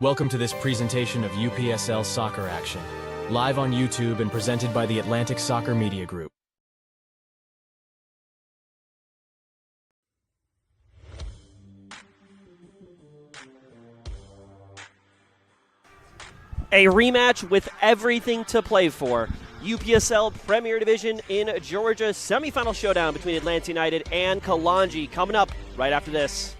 Welcome to this presentation of UPSL Soccer Action, live on YouTube and presented by the Atlantic Soccer Media Group. A rematch with everything to play for. UPSL Premier Division in Georgia semifinal showdown between Atlanta United and Kalonji coming up right after this.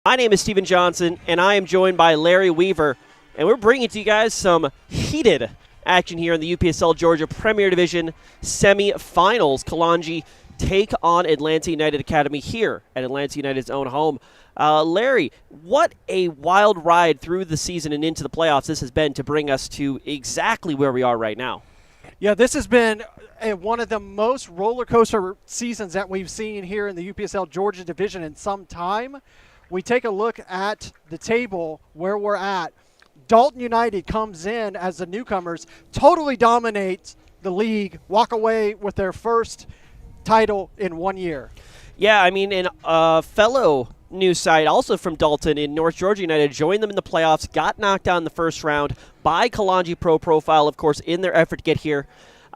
My name is Steven Johnson, and I am joined by Larry Weaver, and we're bringing to you guys some heated action here in the UPSL Georgia Premier Division semi-finals. Kalonji take on Atlanta United Academy here at Atlanta United's own home. Larry, what a wild ride through the season and into the playoffs this has been to bring us to exactly where we are right now. Yeah, this has been one of the most roller coaster seasons that we've seen here in the UPSL Georgia division in some time. We take a look at the table where we're at. Dalton United comes in as the newcomers, totally dominates the league, walk away with their first title in 1 year. Yeah, I mean, and a fellow news site also from Dalton in North Georgia United joined them in the playoffs, got knocked out in the first round by Kalonji Pro Profile, of course, in their effort to get here.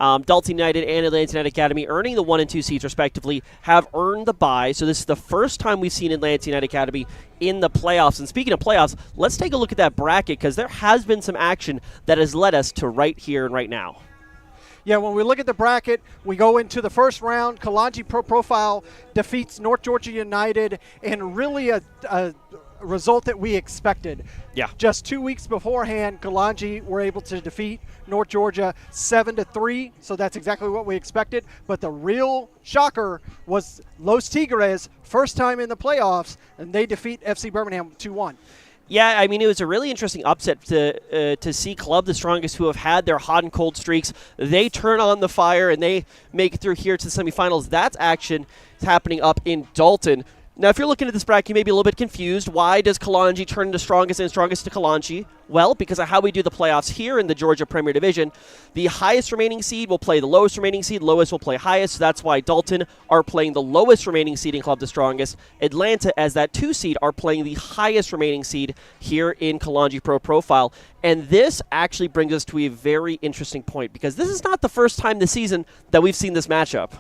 Dalton United and Atlanta United Academy, earning the 1 and 2 seeds respectively, have earned the bye. So this is the first time we've seen Atlanta United Academy in the playoffs. And speaking of playoffs, let's take a look at that bracket because there has been some action that has led us to right here and right now. Yeah, when we look at the bracket, we go into the first round. Kalonji Pro Profile defeats North Georgia United in really a result that we expected. Yeah. Just 2 weeks beforehand, Kalonji were able to defeat North Georgia 7-3, so that's exactly what we expected. But the real shocker was Los Tigres, first time in the playoffs, and they defeat FC Birmingham 2-1. Yeah, I mean, it was a really interesting upset to see Club the Strongest, who have had their hot and cold streaks. They turn on the fire, and they make it through here to the semifinals. That's action happening up in Dalton. Now, if you're looking at this bracket, you may be a little bit confused. Why does Kalonji turn to strongest and strongest to Kalonji? Well, because of how we do the playoffs here in the Georgia Premier Division. The highest remaining seed will play the lowest remaining seed. Lowest will play highest. So that's why Dalton are playing the lowest remaining seed in Club the Strongest. Atlanta, as that 2 seed, are playing the highest remaining seed here in Kalonji Pro Profile. And this actually brings us to a very interesting point because this is not the first time this season that we've seen this matchup.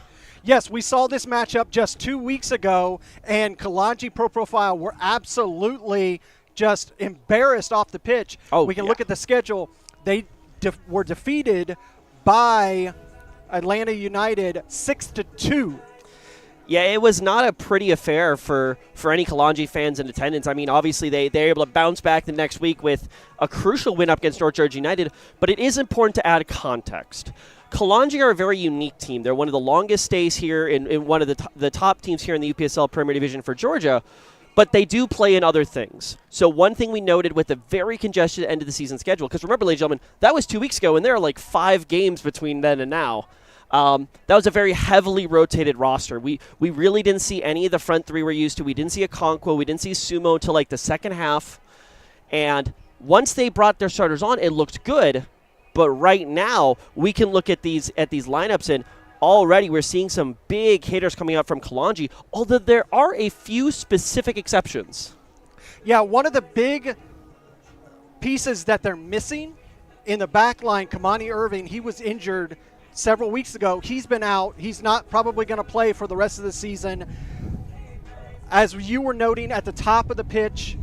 Yes, we saw this matchup just 2 weeks ago, and Kalonji Pro Profile were absolutely just embarrassed off the pitch. We can look at the schedule. They were defeated by Atlanta United 6-2. Yeah, it was not a pretty affair for any Kalonji fans in attendance. I mean, obviously, they're able to bounce back the next week with a crucial win up against North Georgia United, but it is important to add context. Kalonji are a very unique team. They're one of the longest stays here in one of the top teams here in the UPSL Premier Division for Georgia, but they do play in other things. So one thing we noted with the very congested end of the season schedule, because remember, ladies and gentlemen, that was 2 weeks ago, and there are like 5 games between then and now. That was a very heavily rotated roster. We really didn't see any of the front three we're used to. We didn't see a Conquo. We didn't see Sumo until like the second half. And once they brought their starters on, it looked good. But right now, we can look at these lineups, and already we're seeing some big hitters coming out from Kalonji, although there are a few specific exceptions. Yeah, one of the big pieces that they're missing in the back line, Kamani Irving, he was injured several weeks ago. He's been out. He's not probably going to play for the rest of the season. As you were noting at the top of the pitch,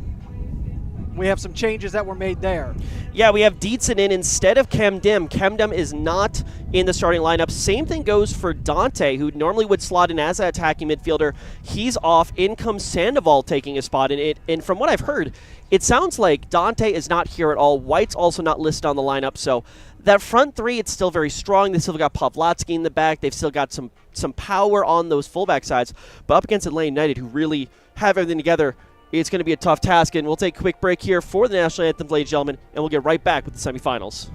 we have some changes that were made there. Yeah, we have Dietzen in instead of Kemdim. Kemdim is not in the starting lineup. Same thing goes for Dante, who normally would slot in as an attacking midfielder. He's off. In comes Sandoval taking a spot in it. And from what I've heard, it sounds like Dante is not here at all. White's also not listed on the lineup. So that front three, it's still very strong. They still got Pavlatsky in the back. They've still got some power on those fullback sides. But up against Atlanta United, who really have everything together, it's going to be a tough task, and we'll take a quick break here for the national anthem, ladies and gentlemen, and we'll get right back with the semifinals.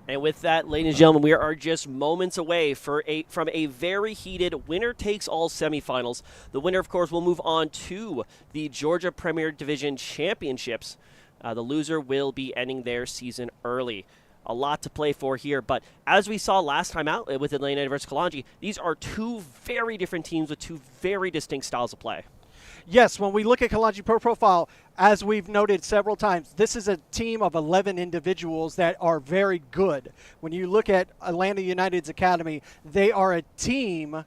And with that, ladies and gentlemen, we are just moments away from a very heated winner-takes-all semifinals. The winner, of course, will move on to the Georgia Premier Division Championships. The loser will be ending their season early. A lot to play for here, but as we saw last time out with Atlanta United versus Kalonji, these are two very different teams with two very distinct styles of play. Yes, when we look at Kalonji Pro Profile, as we've noted several times, this is a team of 11 individuals that are very good. When you look at Atlanta United's academy, they are a team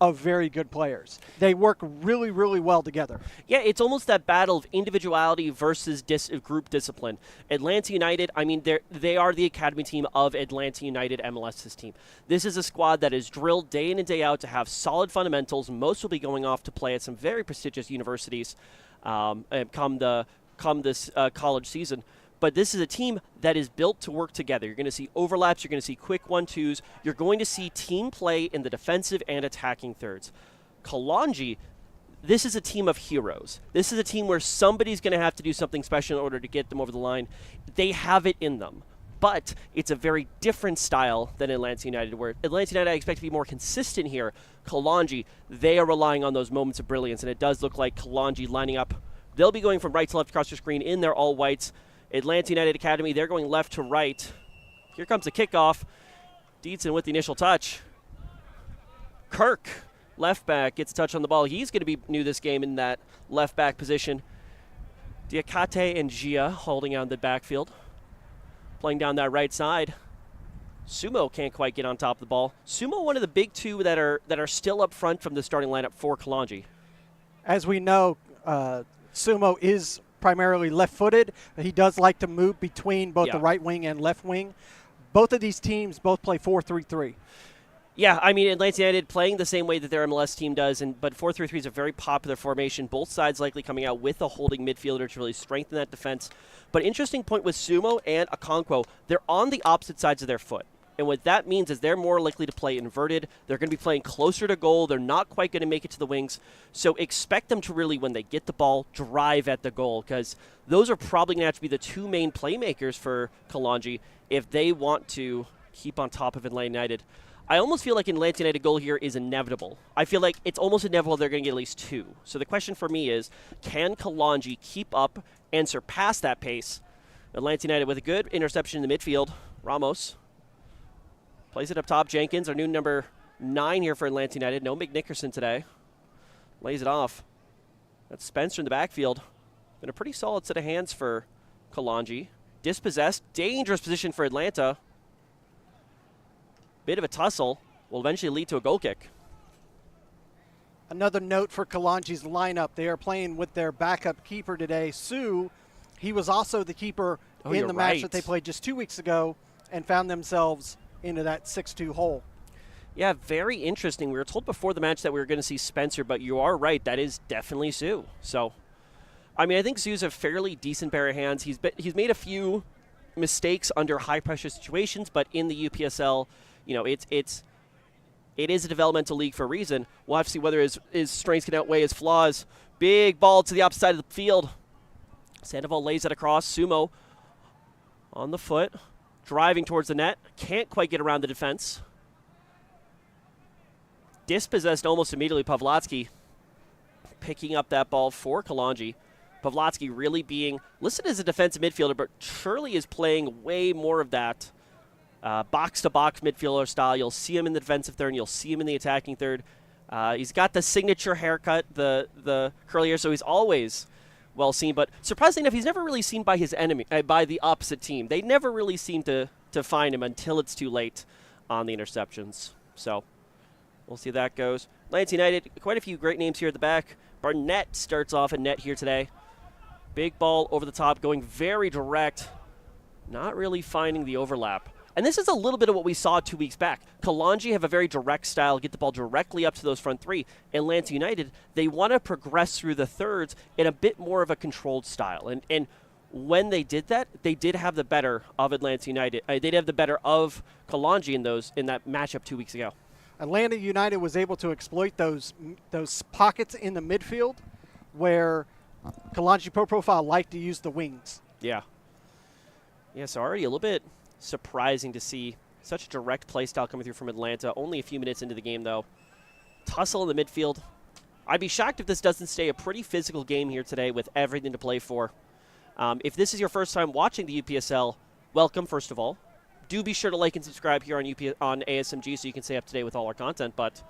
of very good players. They work really, really well together. Yeah, it's almost that battle of individuality versus group discipline. Atlanta United, I mean, they are the academy team of Atlanta United MLS's team. This is a squad that is drilled day in and day out to have solid fundamentals. Most will be going off to play at some very prestigious universities come this college season. But this is a team that is built to work together. You're going to see overlaps. You're going to see quick 1-2s. You're going to see team play in the defensive and attacking thirds. Kalonji, this is a team of heroes. This is a team where somebody's going to have to do something special in order to get them over the line. They have it in them. But it's a very different style than Atlanta United, where Atlanta United I expect to be more consistent here. Kalonji, they are relying on those moments of brilliance, and it does look like Kalonji lining up. They'll be going from right to left across your screen in their all-whites. Atlanta United Academy, they're going left to right. Here comes the kickoff. Dietzen with the initial touch. Kirk, left back, gets a touch on the ball. He's going to be new this game in that left back position. Diakate and Gia holding on the backfield. Playing down that right side. Sumo can't quite get on top of the ball. Sumo, one of the big two that are still up front from the starting lineup for Kalonji. As we know, Sumo is primarily left-footed. He does like to move between both the right wing and left wing. Both of these teams both play 4-3-3. Yeah, I mean, Atlanta United playing the same way that their MLS team does, but 4-3-3 is a very popular formation. Both sides likely coming out with a holding midfielder to really strengthen that defense. But interesting point with Sumo and Okonkwo, they're on the opposite sides of their foot. And what that means is they're more likely to play inverted. They're going to be playing closer to goal. They're not quite going to make it to the wings. So expect them to really, when they get the ball, drive at the goal, because those are probably going to have to be the two main playmakers for Kalonji if they want to keep on top of Atlanta United. I almost feel like an Atlanta United goal here is inevitable. I feel like it's almost inevitable they're going to get at least two. So the question for me is, can Kalonji keep up and surpass that pace? Atlanta United with a good interception in the midfield. Ramos plays it up top. Jenkins, our new number 9 here for Atlanta United. No McNickerson today. Lays it off. That's Spencer in the backfield. Been a pretty solid set of hands for Kalonji. Dispossessed. Dangerous position for Atlanta. Bit of a tussle. Will eventually lead to a goal kick. Another note for Kalonji's lineup. They are playing with their backup keeper today, Sue. He was also the keeper in the match that they played just 2 weeks ago and found themselves into that 6-2 hole. Yeah, very interesting. We were told before the match that we were going to see Spencer, but you are right. That is definitely Sue. So, I mean, I think Sue's a fairly decent pair of hands. He's made a few mistakes under high-pressure situations, but in the UPSL, you know, it is a developmental league for a reason. We'll have to see whether his strengths can outweigh his flaws. Big ball to the opposite side of the field. Sandoval lays it across. Sumo on the foot, driving towards the net. Can't quite get around the defense. Dispossessed almost immediately. Pavlotsky picking up that ball for Kalonji. Pavlotsky really being listed as a defensive midfielder, but surely is playing way more of that box-to-box midfielder style. You'll see him in the defensive third, and you'll see him in the attacking third. He's got the signature haircut, the curly hair, so he's always well seen. But surprisingly enough, he's never really seen by his enemy, by the opposite team. They never really seem to find him until it's too late on the interceptions. So we'll see how that goes. Atlanta United, quite a few great names here at the back. Barnett starts off in net here today. Big ball over the top, going very direct. Not really finding the overlap. And this is a little bit of what we saw 2 weeks back. Kalonji have a very direct style, get the ball directly up to those front three. Atlanta United, they want to progress through the thirds in a bit more of a controlled style. And when they did that, they did have the better of Atlanta United. They did have the better of Kalonji in that matchup 2 weeks ago. Atlanta United was able to exploit those pockets in the midfield where Kalonji Pro Profile liked to use the wings. Yeah. Yeah, so already a little bit surprising to see such a direct play style coming through from Atlanta. Only a few minutes into the game, though. Tussle in the midfield. I'd be shocked if this doesn't stay a pretty physical game here today with everything to play for. If this is your first time watching the UPSL, welcome, first of all. Do be sure to like and subscribe here on ASMG so you can stay up to date with all our content. But,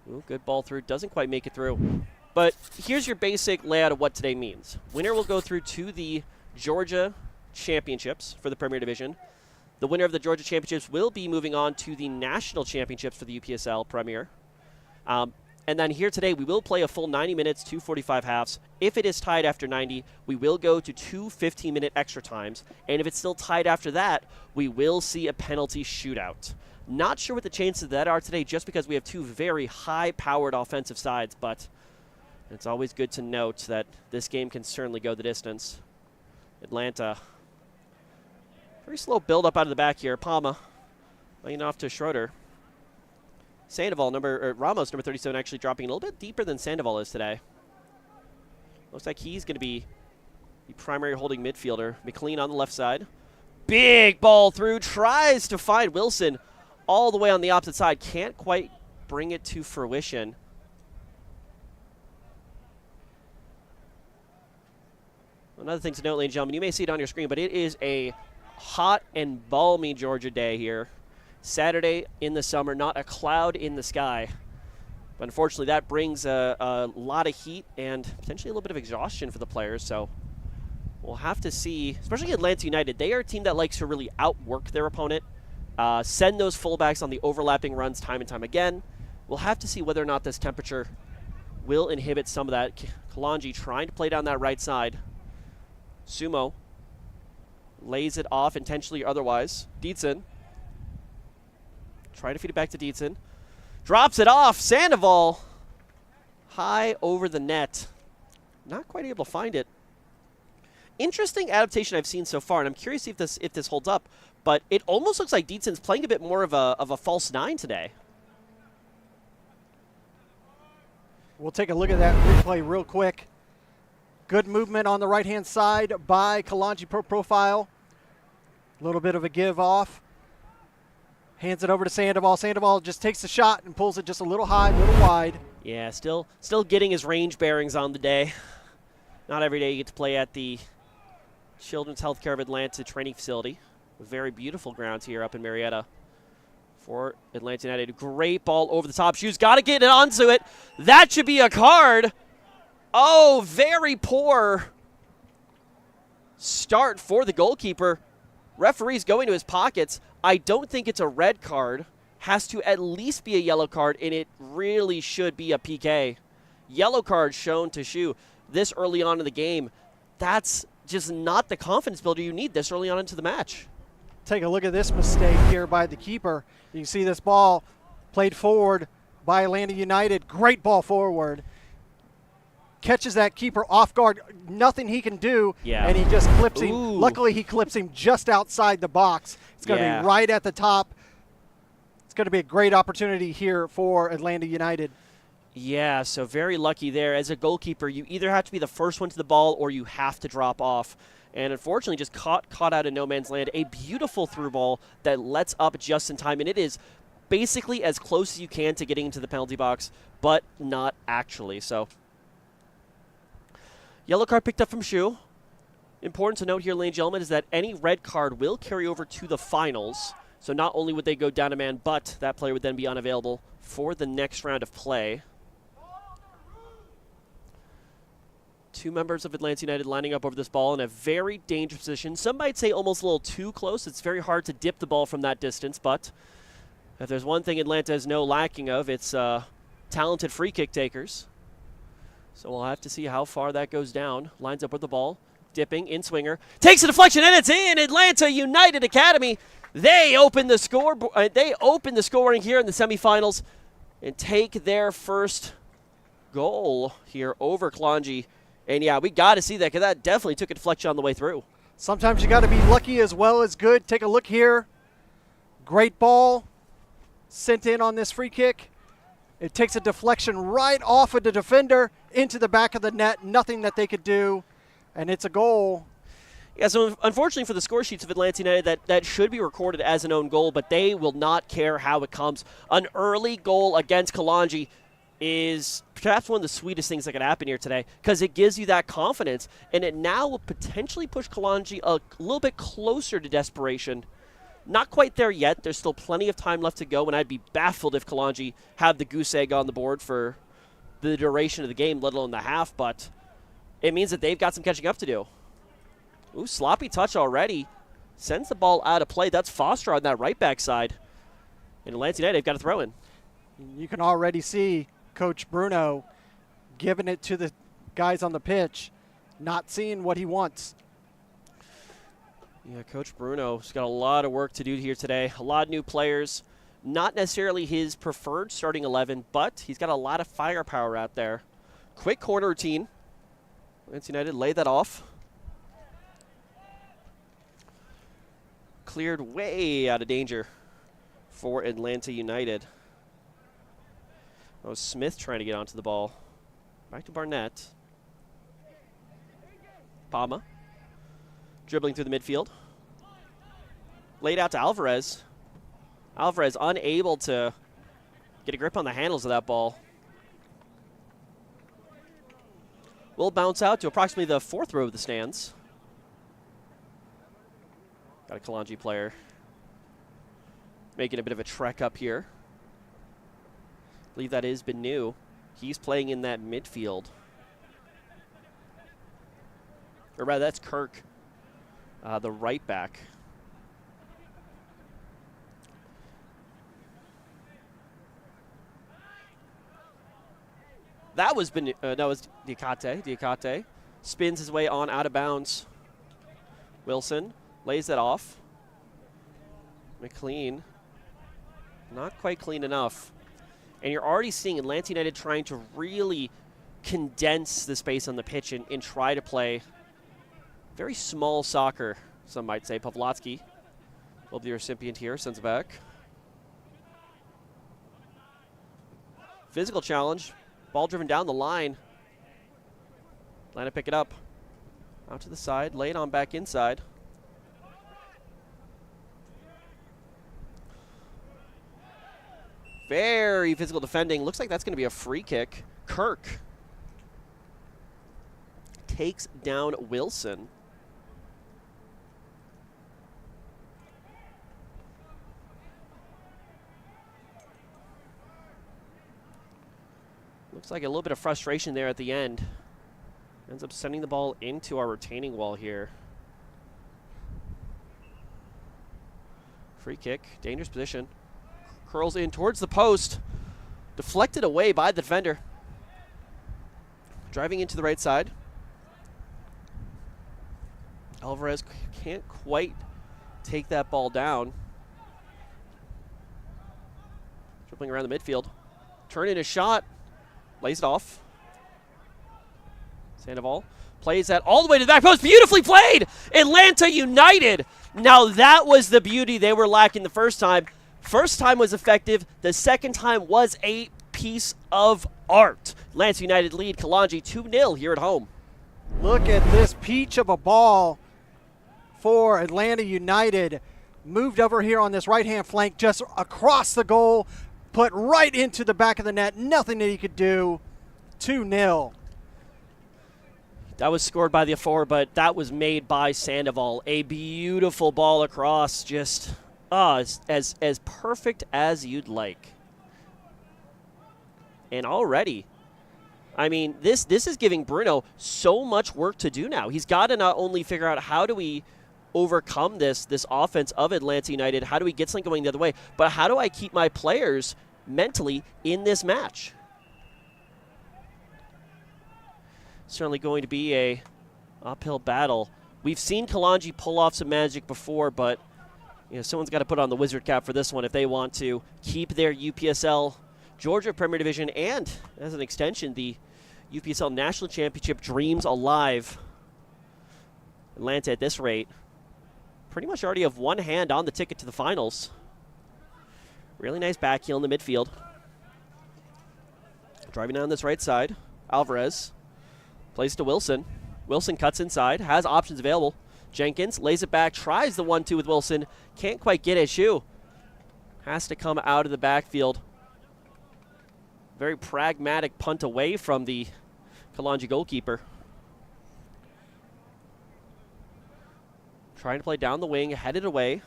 ooh, good ball through. Doesn't quite make it through. But here's your basic layout of what today means. Winner will go through to the Georgia Championships for the Premier Division. The winner of the Georgia Championships will be moving on to the National Championships for the UPSL Premier. And then here today, we will play a full 90 minutes, 2:45 halves. If it is tied after 90, we will go to 2 15-minute extra times. And if it's still tied after that, we will see a penalty shootout. Not sure what the chances of that are today, just because we have two very high-powered offensive sides. But it's always good to note that this game can certainly go the distance. Atlanta. Very slow build-up out of the back here. Palma laying off to Schroeder. Sandoval, Ramos, number 37, actually dropping a little bit deeper than Sandoval is today. Looks like he's going to be the primary holding midfielder. McLean on the left side. Big ball through. Tries to find Wilson all the way on the opposite side. Can't quite bring it to fruition. Another thing to note, ladies and gentlemen, you may see it on your screen, but it is a hot and balmy Georgia day here. Saturday in the summer, not a cloud in the sky. But unfortunately, that brings a lot of heat and potentially a little bit of exhaustion for the players. So we'll have to see, especially Atlanta United. They are a team that likes to really outwork their opponent, send those fullbacks on the overlapping runs time and time again. We'll have to see whether or not this temperature will inhibit some of that. Kalonji trying to play down that right side. Sumo lays it off intentionally or otherwise. Dietzen. Trying to feed it back to Dietzen. Drops it off. Sandoval. High over the net. Not quite able to find it. Interesting adaptation I've seen so far, and I'm curious if this holds up. But it almost looks like Dietzen's playing a bit more of a false nine today. We'll take a look at that replay real quick. Good movement on the right-hand side by Kalonji Pro Profile. A little bit of a give off. Hands it over to Sandoval. Sandoval just takes the shot and pulls it just a little high, a little wide. Yeah, still getting his range bearings on the day. Not every day you get to play at the Children's Healthcare of Atlanta training facility. Very beautiful grounds here up in Marietta for Atlanta United. Great ball over the top. Shoes got to get it onto it. That should be a card. Oh, very poor start for the goalkeeper. Referee's going to his pockets. I don't think it's a red card. Has to at least be a yellow card, and it really should be a PK. Yellow card shown to Shu this early on in the game. That's just not the confidence builder you need this early on into the match. Take a look at this mistake here by the keeper. You can see this ball played forward by Atlanta United. Great ball forward. Catches that keeper off guard. Nothing he can do, and he just clips him. Luckily, he clips him just outside the box. It's going to be right at the top. It's going to be a great opportunity here for Atlanta United. Yeah, so very lucky there. As a goalkeeper, you either have to be the first one to the ball or you have to drop off. And unfortunately, just caught out of no man's land. A beautiful through ball that lets up just in time, and it is basically as close as you can to getting into the penalty box, but not actually. So, yellow card picked up from Shu. Important to note here, ladies and gentlemen, is that any red card will carry over to the finals. So not only would they go down a man, but that player would then be unavailable for the next round of play. Two members of Atlanta United lining up over this ball in a very dangerous position. Some might say almost a little too close. It's very hard to dip the ball from that distance, but if there's one thing Atlanta is no lacking of, it's talented free kick takers. So we'll have to see how far that goes down. Lines up with the ball, dipping, in swinger, takes a deflection, and it's in. Atlanta United Academy. They open the score. They open the scoring here in the semifinals and take their first goal here over Kalonji. And yeah, we got to see that because that definitely took a deflection on the way through. Sometimes you got to be lucky as well as good. Take a look here. Great ball sent in on this free kick. It takes a deflection right off of the defender into the back of the net. Nothing that they could do, and it's a goal. Yeah, so unfortunately for the score sheets of Atlanta United, that should be recorded as an own goal, but they will not care how it comes. An early goal against Kalonji is perhaps one of the sweetest things that could happen here today because it gives you that confidence, and it now will potentially push Kalonji a little bit closer to desperation. Not quite there yet. There's still plenty of time left to go, and I'd be baffled if Kalonji have the goose egg on the board for the duration of the game, let alone the half, but it means that they've got some catching up to do. Ooh, sloppy touch already. Sends the ball out of play. That's Foster on that right back side. And Atlanta United, they've got to throw in. You can already see Coach Bruno giving it to the guys on the pitch, not seeing what he wants. Yeah, Coach Bruno's got a lot of work to do here today. A lot of new players. Not necessarily his preferred starting 11, but he's got a lot of firepower out there. Quick corner routine. Atlanta United lay that off. Cleared way out of danger for Atlanta United. Oh, Smith trying to get onto the ball. Back to Barnett. Palma. Dribbling through the midfield. Laid out to Alvarez. Alvarez unable to get a grip on the handles of that ball. Will bounce out to approximately the fourth row of the stands. Got a Kalonji player making a bit of a trek up here. I believe that is Benu. He's playing in that midfield. Or rather, that's Kirk, the right back. That was Diakate. Diakate spins his way on out of bounds. Wilson lays that off. McLean, not quite clean enough. And you're already seeing Atlanta United trying to really condense the space on the pitch and try to play very small soccer, some might say. Pavlotsky will be the recipient here, sends it back. Physical challenge. Ball driven down the line. Atlanta pick it up. Out to the side, lay it on back inside. Very physical defending. Looks like that's going to be a free kick. Kirk takes down Wilson. Looks like a little bit of frustration there at the end. Ends up sending the ball into our retaining wall here. Free kick, dangerous position. Curls in towards the post. Deflected away by the defender. Driving into the right side. Alvarez can't quite take that ball down. Dribbling around the midfield. Turn in a shot. Lays it off. Sandoval plays that all the way to the back post. Beautifully played! Atlanta United! Now that was the beauty they were lacking the first time. First time was effective. The second time was a piece of art. Atlanta United lead Kalonji 2-0 here at home. Look at this peach of a ball for Atlanta United. Moved over here on this right-hand flank, just across the goal, put right into the back of the net. Nothing that he could do. 2-0. That was scored by the Afore, but that was made by Sandoval. A beautiful ball across, just as perfect as you'd like. And already, I mean, this is giving Bruno so much work to do now. He's got to not only figure out how do we overcome this offense of Atlanta United, how do we get something going the other way, but how do I keep my players mentally in this match? Certainly going to be a uphill battle. We've seen Kalonji pull off some magic before, but someone's got to put on the wizard cap for this one if they want to keep their UPSL Georgia Premier Division and, as an extension, the UPSL National Championship dreams alive. Atlanta, at this rate, pretty much already have one hand on the ticket to the finals. Really nice back heel in the midfield. Driving down this right side, Alvarez. Plays to Wilson. Wilson cuts inside, has options available. Jenkins lays it back, tries the 1-2 with Wilson. Can't quite get his shoe. Has to come out of the backfield. Very pragmatic punt away from the Kalonji goalkeeper. Trying to play down the wing, headed away.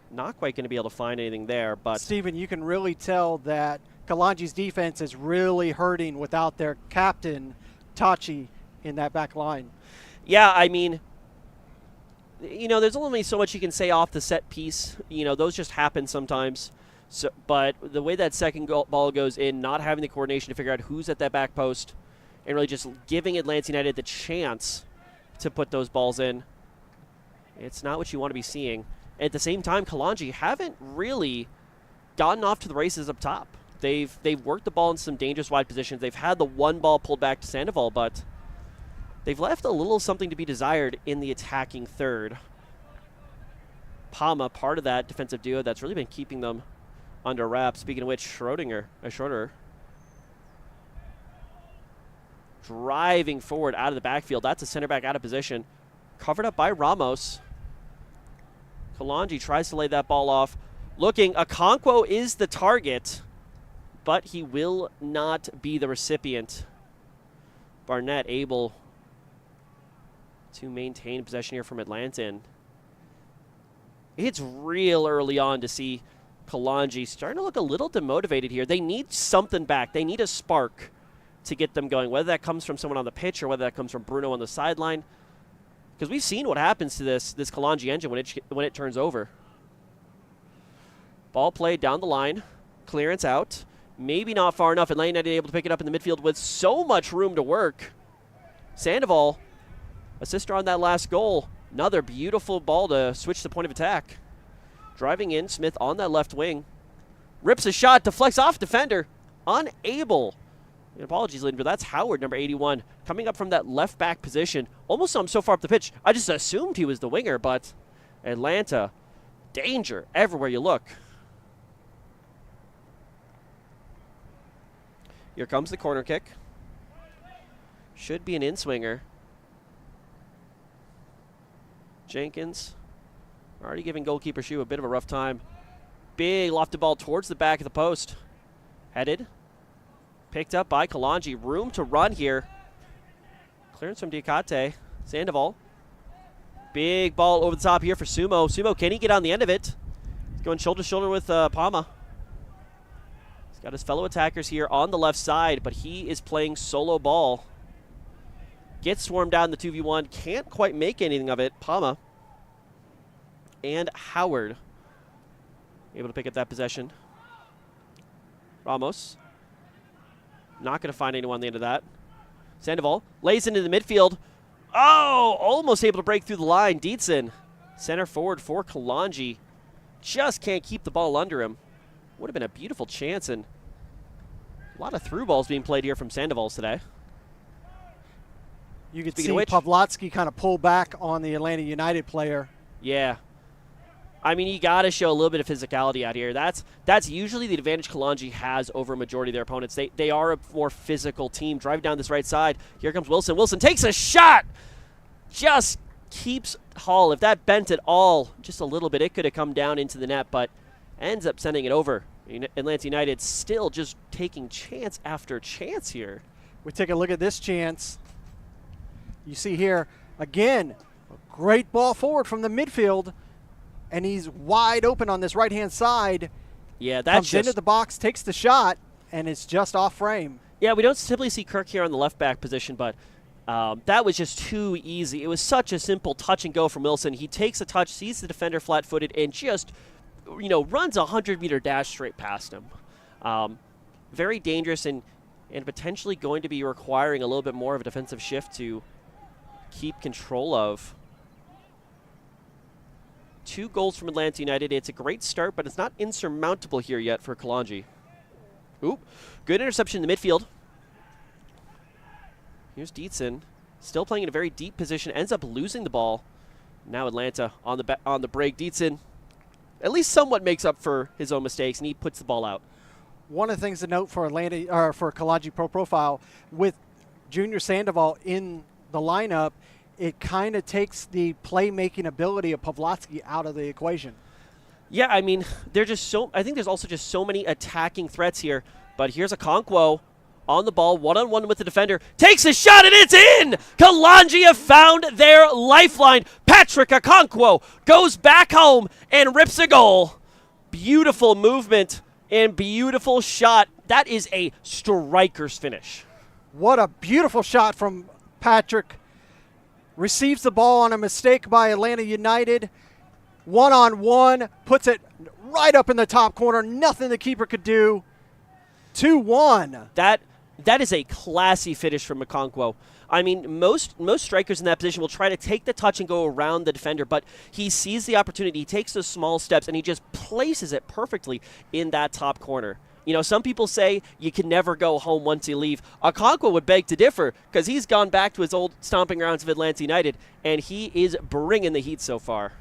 Not quite going to be able to find anything there, but... Steven, you can really tell that Kalonji's defense is really hurting without their captain, Tachi, in that back line. Yeah, I mean, there's only so much you can say off the set piece. Those just happen sometimes. So, but the way that second ball goes in, not having the coordination to figure out who's at that back post, and really just giving Atlanta United the chance to put those balls in, it's not what you want to be seeing. At the same time, Kalonji haven't really gotten off to the races up top. They've worked the ball in some dangerous wide positions. They've had the one ball pulled back to Sandoval, but they've left a little something to be desired in the attacking third. Palma, part of that defensive duo that's really been keeping them under wraps. Speaking of which, Schroeder driving forward out of the backfield. That's a center back out of position. Covered up by Ramos. Kalonji tries to lay that ball off. Looking, Okonkwo is the target, but he will not be the recipient. Barnett able to maintain possession here from Atlanta. It's real early on to see Kalonji starting to look a little demotivated here. They need something back. They need a spark to get them going, whether that comes from someone on the pitch or whether that comes from Bruno on the sideline. Because we've seen what happens to this Kalonji engine when it turns over. Ball played down the line. Clearance out. Maybe not far enough. Atlanta United able to pick it up in the midfield with so much room to work. Sandoval, assister on that last goal. Another beautiful ball to switch the point of attack. Driving in, Smith on that left wing. Rips a shot, deflects off defender. Unable. And apologies, Lynn, but that's Howard, number 81, coming up from that left back position. Almost saw him so far up the pitch. I just assumed he was the winger, but Atlanta, danger everywhere you look. Here comes the corner kick. Should be an in-swinger. Jenkins already giving goalkeeper Shu a bit of a rough time. Big lofted ball towards the back of the post. Headed. Picked up by Kalonji. Room to run here. Clearance from Diakate. Sandoval. Big ball over the top here for Sumo. Sumo, can he get on the end of it? He's going shoulder to shoulder with Palma. He's got his fellow attackers here on the left side, but he is playing solo ball. Gets swarmed down the 2v1. Can't quite make anything of it. Palma and Howard able to pick up that possession. Ramos. Not going to find anyone on the end of that. Sandoval lays into the midfield. Oh, almost able to break through the line. Dietzen, center forward for Kalonji. Just can't keep the ball under him. Would have been a beautiful chance, and a lot of through balls being played here from Sandoval's today. You could see Pavlotsky kind of pull back on the Atlanta United player. Yeah. I mean, you got to show a little bit of physicality out here. That's usually the advantage Kalonji has over a majority of their opponents. They are a more physical team. Driving down this right side. Here comes Wilson. Wilson takes a shot. Just keeps Hall. If that bent at all, just a little bit, it could have come down into the net, but ends up sending it over. Atlanta United still just taking chance after chance here. We take a look at this chance. You see here, again, a great ball forward from the midfield. And he's wide open on this right-hand side. Yeah, that's comes into the box, takes the shot, and it's just off frame. Yeah, we don't typically see Kirk here on the left back position, but that was just too easy. It was such a simple touch and go from Wilson. He takes a touch, sees the defender flat-footed, and just, runs a 100-meter dash straight past him. Very dangerous and potentially going to be requiring a little bit more of a defensive shift to keep control of. 2 goals from Atlanta United. It's a great start, but it's not insurmountable here yet for Kalonji. Oop. Good interception in the midfield. Here's Dietzen. Still playing in a very deep position. Ends up losing the ball. Now Atlanta on the break. Dietzen at least somewhat makes up for his own mistakes, and he puts the ball out. One of the things to note for Kalonji Pro Profile, with Junior Sandoval in the lineup, it kind of takes the playmaking ability of Pavlotsky out of the equation. Yeah, I mean, I think there's also just so many attacking threats here. But here's a Okonkwo on the ball, one-on-one with the defender. Takes a shot, and it's in! Kalonji have found their lifeline. Patrick Okonkwo goes back home and rips a goal. Beautiful movement and beautiful shot. That is a striker's finish. What a beautiful shot from Patrick. Receives the ball on a mistake by Atlanta United. One-on-one, puts it right up in the top corner. Nothing the keeper could do. 2-1. That is a classy finish from Okonkwo. I mean, most strikers in that position will try to take the touch and go around the defender, but he sees the opportunity. He takes those small steps, and he just places it perfectly in that top corner. Some people say you can never go home once you leave. Okonkwo would beg to differ because he's gone back to his old stomping grounds of Atlanta United, and he is bringing the heat so far.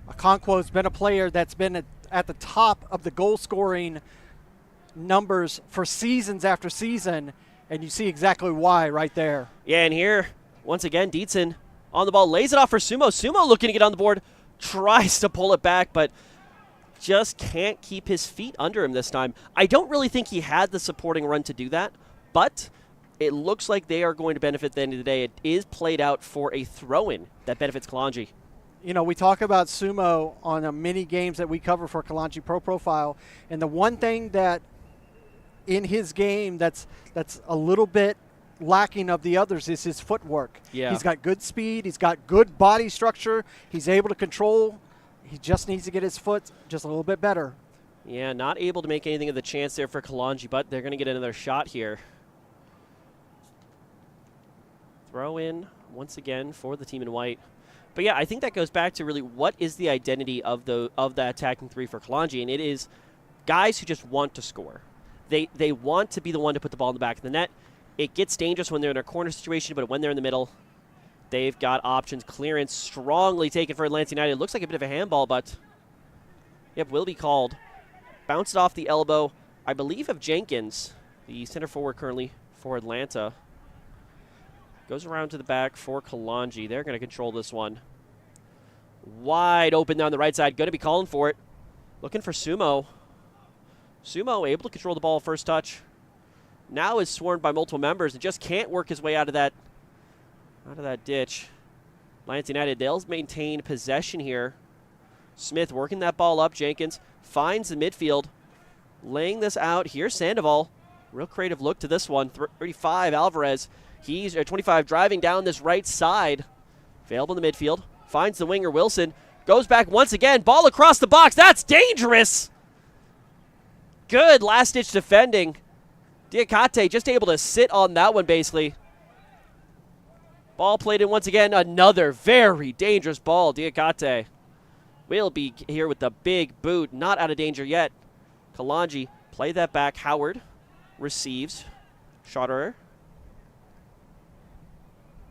Okonkwo's been a player that's been at the top of the goal-scoring numbers for seasons after season, and you see exactly why right there. Yeah, and here, once again, Dietzen on the ball, lays it off for Sumo. Sumo looking to get on the board, tries to pull it back, but just can't keep his feet under him this time. I don't really think he had the supporting run to do that, but it looks like they are going to benefit at the end of the day. It is played out for a throw-in that benefits Kalonji. We talk about Sumo on the many games that we cover for Kalonji Pro Profile, and the one thing that in his game that's a little bit lacking of the others is his footwork. Yeah. He's got good speed. He's got good body structure. He's able to control. He just needs to get his foot just a little bit better. Yeah, not able to make anything of the chance there for Kalonji, but they're going to get another shot here. Throw in once again for the team in white. But yeah, I think that goes back to really what is the identity of the attacking three for Kalonji, and it is guys who just want to score. They want to be the one to put the ball in the back of the net. It gets dangerous when they're in a corner situation, but when they're in the middle, they've got options. Clearance strongly taken for Atlanta United. Looks like a bit of a handball, but yep, will be called. Bounced off the elbow, I believe, of Jenkins, the center forward currently for Atlanta. Goes around to the back for Kalonji. They're going to control this one. Wide open down the right side. Going to be calling for it. Looking for Sumo. Sumo able to control the ball first touch. Now is swarmed by multiple members and just can't work his way out of that ditch. Atlanta United, they'll maintain possession here. Smith working that ball up. Jenkins finds the midfield. Laying this out. Here's Sandoval. Real creative look to this one. 35, Alvarez. He's 25 driving down this right side. Available in the midfield. Finds the winger, Wilson. Goes back once again. Ball across the box. That's dangerous. Good last-ditch defending. Diakate just able to sit on that one, basically. Ball played in once again. Another very dangerous ball. Diakate will be here with the big boot. Not out of danger yet. Kalonji play that back. Howard receives. Schotterer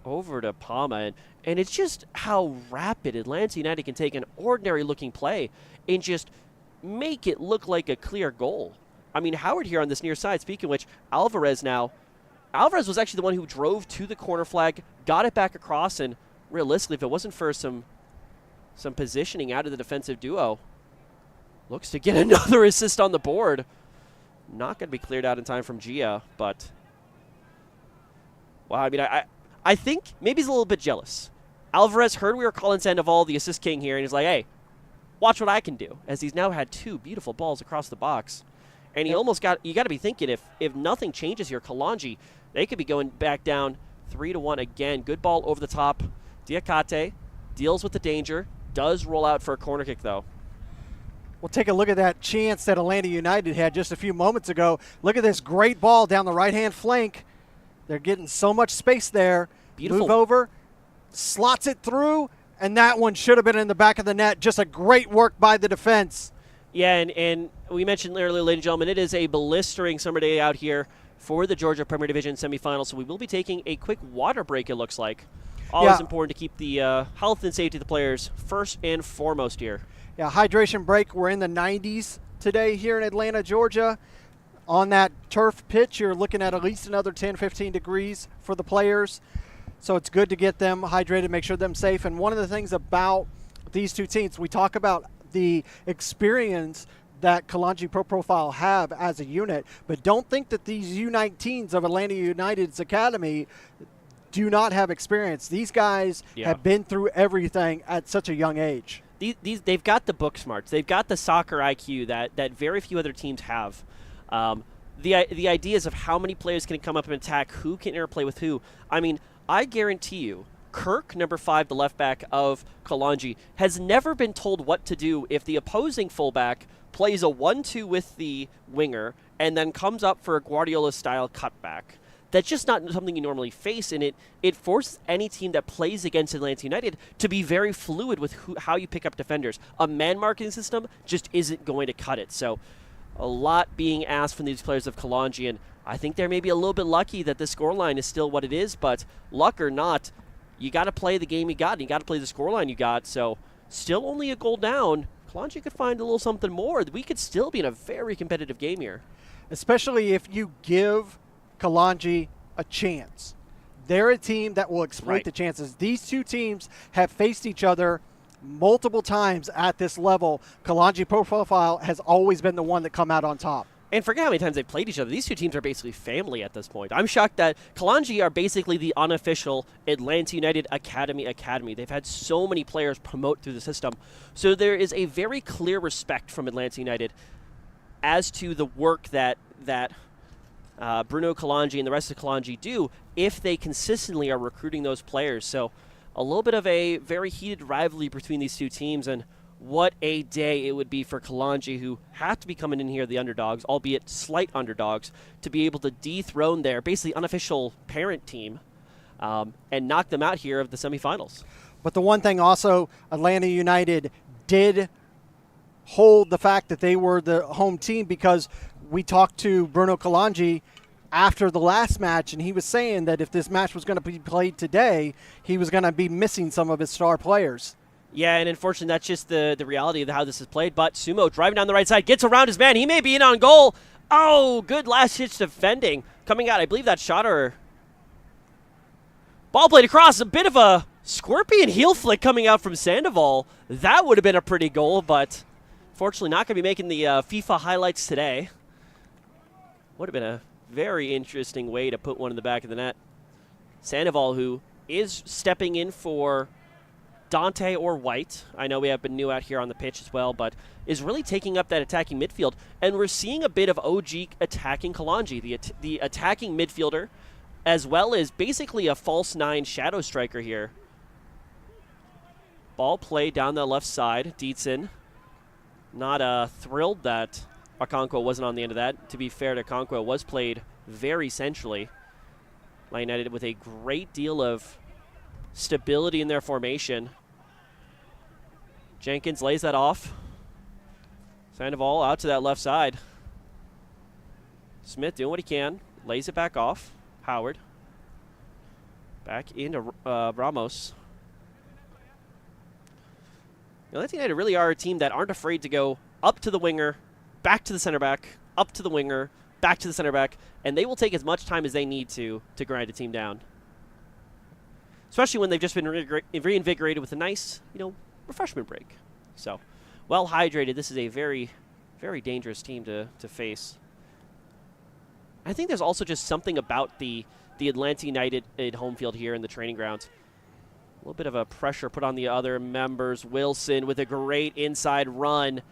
over to Palma. And it's just how rapid Atlanta United can take an ordinary-looking play and just make it look like a clear goal. I mean, Howard here on this near side, speaking of which, Alvarez was actually the one who drove to the corner flag, got it back across, and realistically, if it wasn't for some positioning out of the defensive duo, looks to get another assist on the board. Not going to be cleared out in time from Gia, but wow, I mean, I think maybe he's a little bit jealous. Alvarez heard we were calling Sandoval the assist king here, and he's like, hey, watch what I can do, as he's now had 2 beautiful balls across the box. And he almost you got to be thinking, if nothing changes here, Kalonji, they could be going back down 3-1 again. Good ball over the top. Diakate deals with the danger, does roll out for a corner kick, though. We'll take a look at that chance that Atlanta United had just a few moments ago. Look at this great ball down the right-hand flank. They're getting so much space there. Beautiful. Move over, slots it through, and that one should have been in the back of the net. Just a great work by the defense. Yeah, and we mentioned earlier, ladies and gentlemen, it is a blistering summer day out here for the Georgia Premier Division semifinals, so we will be taking a quick water break, it looks like. Always important to keep the health and safety of the players first and foremost here. Yeah, hydration break. We're in the 90s today here in Atlanta, Georgia. On that turf pitch, you're looking at least another 10, 15 degrees for the players. So it's good to get them hydrated, make sure them safe. And one of the things about these two teams, we talk about the experience that Kalonji Pro Profile have as a unit, but don't think that these U19s of Atlanta United's academy do not have experience. These guys have been through everything at such a young age. They've got the book smarts. They've got the soccer IQ that very few other teams have. The ideas of how many players can come up and attack, who can interplay with who. I mean, I guarantee you, Kirk, number 5, the left back of Kalonji, has never been told what to do if the opposing fullback plays a 1-2 with the winger and then comes up for a Guardiola-style cutback. That's just not something you normally face, and it forces any team that plays against Atlanta United to be very fluid with how you pick up defenders. A man-marking system just isn't going to cut it. So a lot being asked from these players of Kalonji, and I think they're maybe a little bit lucky that the scoreline is still what it is, but luck or not, you got to play the game you got, and you got to play the scoreline you got. So still only a goal down. Kalonji could find a little something more. We could still be in a very competitive game here. Especially if you give Kalonji a chance. They're a team that will exploit the chances. These two teams have faced each other multiple times at this level. Kalonji Pro Profile has always been the one that come out on top. And forget how many times they've played each other. These two teams are basically family at this point. I'm shocked that Kalonji are basically the unofficial Atlanta United Academy. They've had so many players promote through the system. So there is a very clear respect from Atlanta United as to the work that Bruno Kalonji and the rest of Kalonji do if they consistently are recruiting those players. So a little bit of a very heated rivalry between these two teams, and what a day it would be for Kalonji, who have to be coming in here the underdogs, albeit slight underdogs, to be able to dethrone their basically unofficial parent team and knock them out here of the semifinals. But the one thing also, Atlanta United did hold the fact that they were the home team, because we talked to Bruno Kalonji after the last match, and he was saying that if this match was going to be played today, he was going to be missing some of his star players. Yeah, and unfortunately, that's just the reality of how this is played. But Sumo driving down the right side, gets around his man. He may be in on goal. Oh, good last-hitch defending. Coming out, I believe that Schotterer. Ball played across. A bit of a scorpion heel flick coming out from Sandoval. That would have been a pretty goal, but fortunately not going to be making the FIFA highlights today. Would have been a very interesting way to put one in the back of the net. Sandoval, who is stepping in for Dante or White. I know we have been new out here on the pitch as well, but is really taking up that attacking midfield. And we're seeing a bit of OG attacking Kalonji. The attacking midfielder as well as basically a false 9 shadow striker here. Ball play down the left side. Dietzen not thrilled that Okonkwo wasn't on the end of that. To be fair to Okonkwo, was played very centrally. Atlanta United with a great deal of stability in their formation. Jenkins lays that off. Sandoval out to that left side. Smith doing what he can. Lays it back off. Howard. Back into Ramos. Atlanta United really are a team that aren't afraid to go up to the winger, back to the center back, up to the winger, back to the center back, and they will take as much time as they need to grind a team down. Especially when they've just been reinvigorated with a nice, refreshment break. So, well hydrated. This is a very, very dangerous team to face. I think there's also just something about the Atlanta United home field here in the training grounds. A little bit of a pressure put on the other members. Wilson with a great inside run.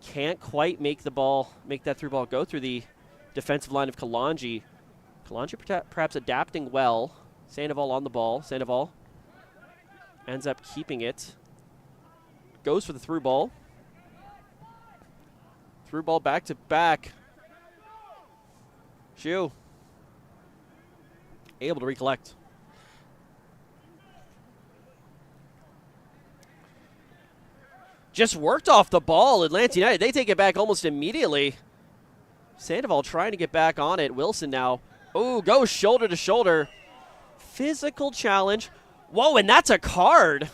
Can't quite make that through ball go through the defensive line of Kalonji. Kalonji perhaps adapting well. Sandoval on the ball. Sandoval ends up keeping it. Goes for the through ball. Through ball back to back. Shu able to recollect. Just worked off the ball. Atlanta United, they take it back almost immediately. Sandoval trying to get back on it. Wilson now. Oh, goes shoulder to shoulder. Physical challenge. Whoa, and that's a card.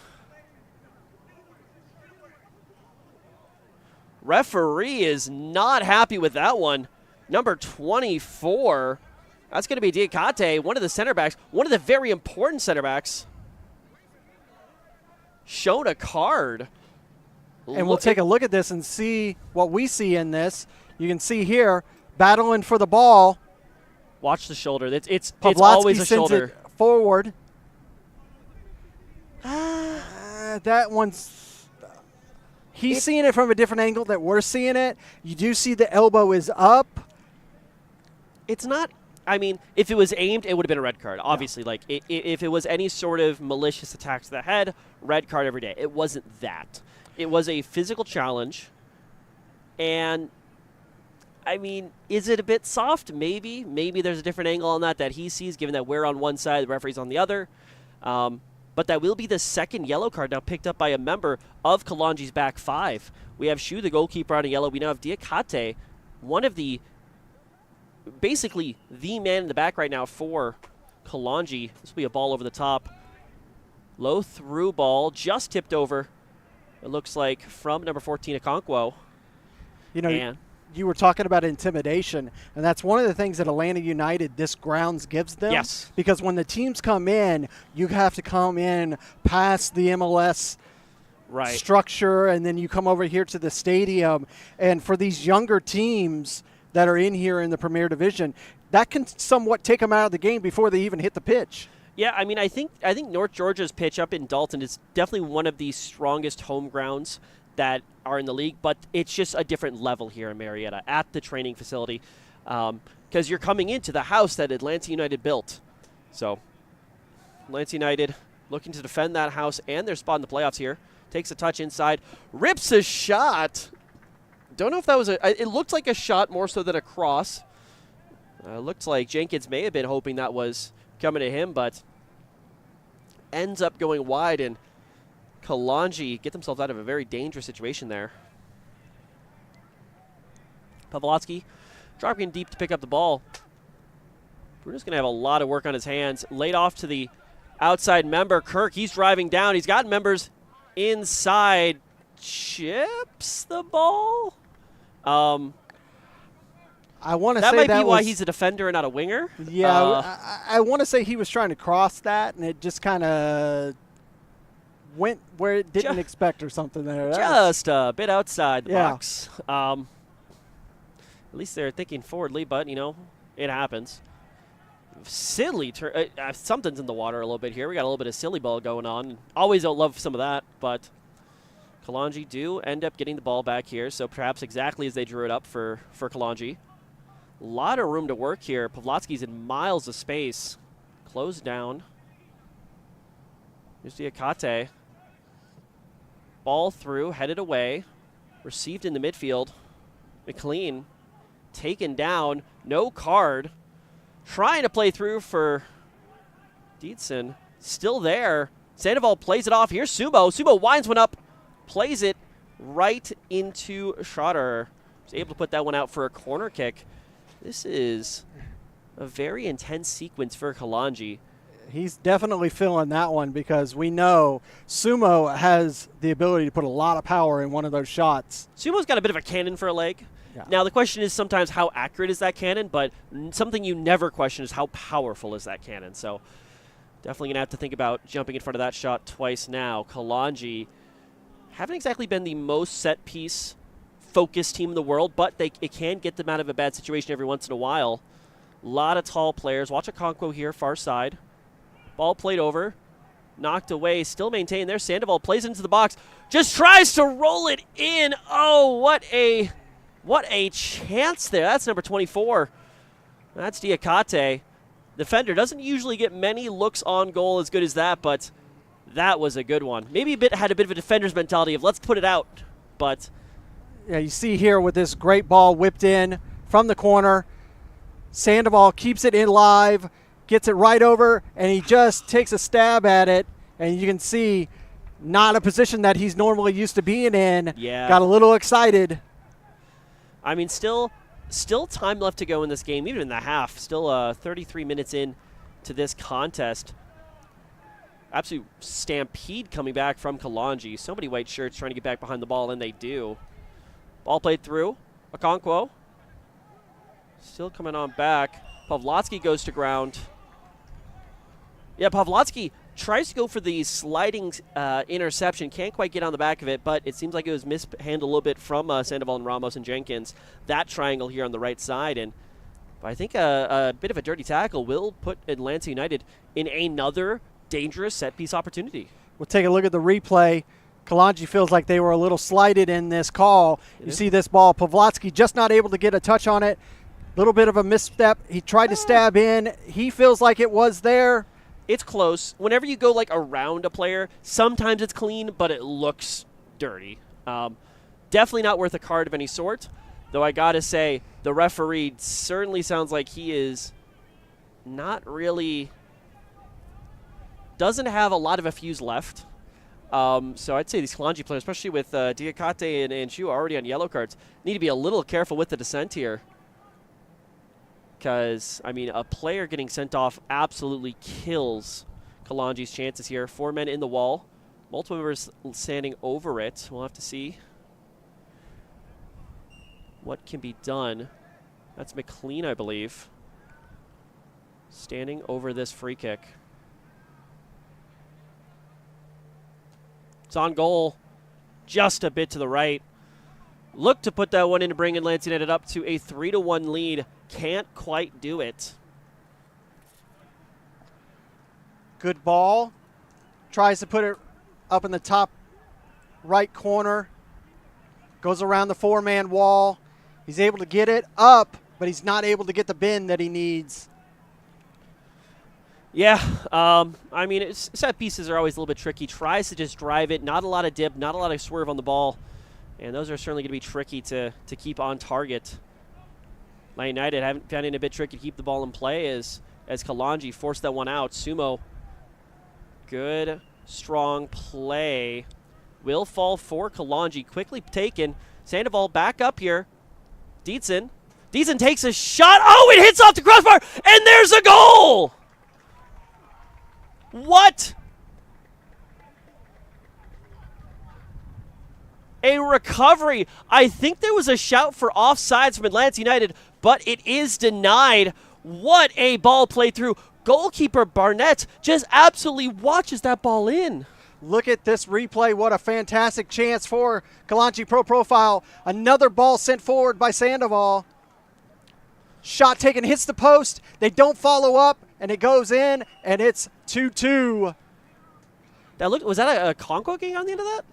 Referee is not happy with that one. Number 24. That's going to be Diakate, one of the center backs, one of the very important center backs. Shown a card. And we'll take a look at this and see what we see in this. You can see here, battling for the ball. Watch the shoulder. It's always a shoulder. It forward. That one's... He's seeing it from a different angle that we're seeing it. You do see the elbow is up. It's not... I mean, if it was aimed, it would have been a red card. Obviously, if it was any sort of malicious attack to the head, red card every day. It wasn't that. It was a physical challenge, and, I mean, is it a bit soft? Maybe. Maybe there's a different angle on that he sees, given that we're on one side, the referee's on the other. But that will be the second yellow card now picked up by a member of Kalonji's back five. We have Shu, the goalkeeper, on a yellow. We now have Diakate, one of the, basically the man in the back right now for Kalonji. This will be a ball over the top. Low through ball, just tipped over. It looks like from number 14, Okonkwo. You were talking about intimidation, and that's one of the things that Atlanta United, this grounds gives them. Yes. Because when the teams come in, you have to come in past the MLS structure, and then you come over here to the stadium. And for these younger teams that are in here in the Premier Division, that can somewhat take them out of the game before they even hit the pitch. Yeah, I mean, I think North Georgia's pitch up in Dalton is definitely one of the strongest home grounds that are in the league, but it's just a different level here in Marietta at the training facility because you're coming into the house that Atlanta United built. So Atlanta United looking to defend that house and their spot in the playoffs here. Takes a touch inside, rips a shot. Don't know if that was it looked like a shot more so than a cross. Looked like Jenkins may have been hoping that was coming to him, but ends up going wide, and Kalonji get themselves out of a very dangerous situation there. Pavlotsky dropping deep to pick up the ball. Bruno's going to have a lot of work on his hands. Laid off to the outside member. Kirk, he's driving down. He's got members inside. Chips the ball. I want to that say might that be why was, he's a defender and not a winger. Yeah, I want to say he was trying to cross that, and it just kind of went where it didn't expect or something there. Just a bit outside the box. At least they're thinking forwardly, but, it happens. Silly. Something's in the water a little bit here. We got a little bit of silly ball going on. Always don't love some of that, but Kalonji do end up getting the ball back here, so perhaps exactly as they drew it up for Kalonji. A lot of room to work here. Pavlotsky's in miles of space. Closed down. Here's Diakate. Ball through, headed away. Received in the midfield. McLean taken down. No card. Trying to play through for Dietzen. Still there. Sandoval plays it off. Here's Sumo. Sumo winds one up. Plays it right into Schroeder. Was able to put that one out for a corner kick. This is a very intense sequence for Kalonji. He's definitely feeling that one because we know Sumo has the ability to put a lot of power in one of those shots. Sumo's got a bit of a cannon for a leg. Yeah. Now, the question is sometimes how accurate is that cannon, but something you never question is how powerful is that cannon. So definitely going to have to think about jumping in front of that shot twice now. Kalonji haven't exactly been the most set-piece focused team in the world, but it can get them out of a bad situation every once in a while. A lot of tall players. Watch Okonkwo here, far side. Ball played over. Knocked away. Still maintained there. Sandoval plays into the box. Just tries to roll it in. Oh, what a chance there. That's number 24. That's Diakate. Defender doesn't usually get many looks on goal as good as that, but that was a good one. Maybe had a bit of a defender's mentality of let's put it out, but yeah, you see here with this great ball whipped in from the corner. Sandoval keeps it in live, gets it right over, and he just takes a stab at it, and you can see not a position that he's normally used to being in. Yeah. Got a little excited. I mean, still time left to go in this game, even in the half. Still 33 minutes in to this contest. Absolute stampede coming back from Kalonji. So many white shirts trying to get back behind the ball, and they do. Ball played through. Okonkwo. Still coming on back. Pavlotsky goes to ground. Yeah, Pavlotsky tries to go for the sliding interception. Can't quite get on the back of it, but it seems like it was mishandled a little bit from Sandoval and Ramos and Jenkins. That triangle here on the right side. And I think a bit of a dirty tackle will put Atlanta United in another dangerous set-piece opportunity. We'll take a look at the replay. Kalonji feels like they were a little slighted in this call. You see this ball. Pavlotsky just not able to get a touch on it. Little bit of a misstep. He tried to stab in. He feels like it was there. It's close. Whenever you go like around a player, sometimes it's clean, but it looks dirty. Definitely not worth a card of any sort. Though I gotta say, the referee certainly sounds like he is not really, doesn't have a lot of a fuse left. So I'd say these Kalonji players, especially with Diakate and Shu already on yellow cards, need to be a little careful with the descent here. Because, I mean, a player getting sent off absolutely kills Kalonji's chances here. 4 men in the wall. Multiple members standing over it. We'll have to see what can be done. That's McLean, I believe, standing over this free kick. It's on goal, just a bit to the right. Look to put that one in to bring Atlanta United up to a 3-1 lead. Can't quite do it. Good ball. Tries to put it up in the top right corner. Goes around the 4-man wall. He's able to get it up, but he's not able to get the bend that he needs. Yeah, I mean, set pieces are always a little bit tricky. Tries to just drive it. Not a lot of dip, not a lot of swerve on the ball. And those are certainly going to be tricky to keep on target. My United haven't found it a bit tricky to keep the ball in play as Kalonji forced that one out. Sumo, good, strong play. Will fall for Kalonji. Quickly taken. Sandoval back up here. Dietzen takes a shot. Oh, it hits off the crossbar, and there's a goal! What? A recovery. I think there was a shout for offsides from Atlanta United, but it is denied. What a ball played through. Goalkeeper Barnett just absolutely watches that ball in. Look at this replay. What a fantastic chance for Kalonji Pro Profile. Another ball sent forward by Sandoval. Shot taken, hits the post. They don't follow up, and it goes in, and it's 2-2. Was that a Okonkwo getting on the end of that?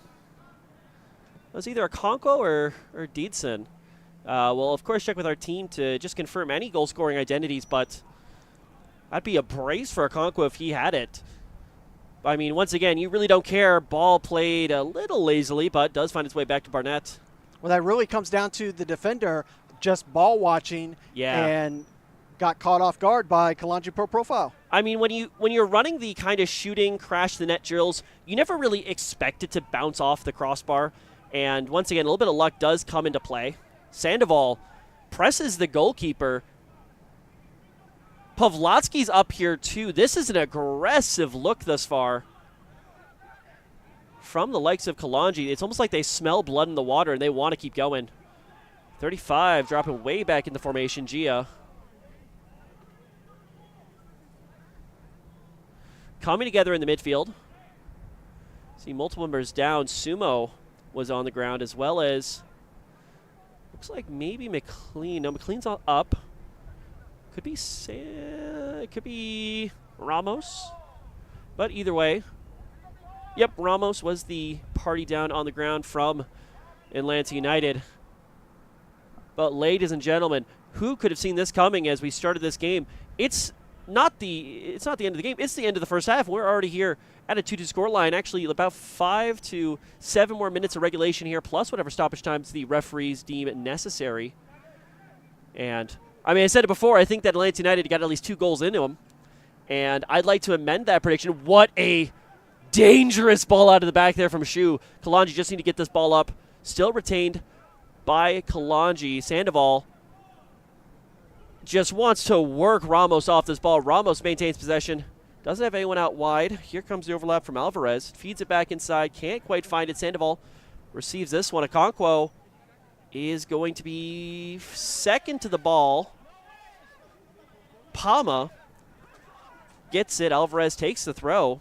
It was either Okonkwo or Dietzen. We'll, of course, check with our team to just confirm any goal-scoring identities, but That'd be a brace for Okonkwo if he had it. I mean, once again, you really don't care. Ball played a little lazily, but does find its way back to Barnett. Well, that really comes down to the defender just ball watching and got caught off guard by Kalonji Pro Profile. I mean, when you're running the kind of shooting, crash the net drills, you never really expect it to bounce off the crossbar. And once again, a little bit of luck does come into play. Sandoval presses the goalkeeper. Pavlotsky's up here too. This is an aggressive look thus far from the likes of Kalonji. It's almost like they smell blood in the water and they want to keep going. 35 dropping way back into formation. Gia coming together in the midfield. See multiple members down. Sumo was on the ground as well as looks like maybe McLean. No, McLean's up. Could be Ramos. But either way, yep, Ramos was the party down on the ground from Atlanta United. But ladies and gentlemen, who could have seen this coming as we started this game? It's not the end of the game. It's the end of the first half. We're already here at a 2-2 scoreline. Actually, about 5 to 7 more minutes of regulation here, plus whatever stoppage times the referees deem necessary. And I mean, I said it before, I think that Atlanta United got at least 2 goals into them. And I'd like to amend that prediction. What a dangerous ball out of the back there from Shu. Kalonji just need to get this ball up. Still retained by Kalonji. Sandoval just wants to work Ramos off this ball. Ramos maintains possession. Doesn't have anyone out wide. Here comes the overlap from Alvarez. Feeds it back inside. Can't quite find it. Sandoval receives this one. Okonkwo is going to be second to the ball. Palma gets it. Alvarez takes the throw.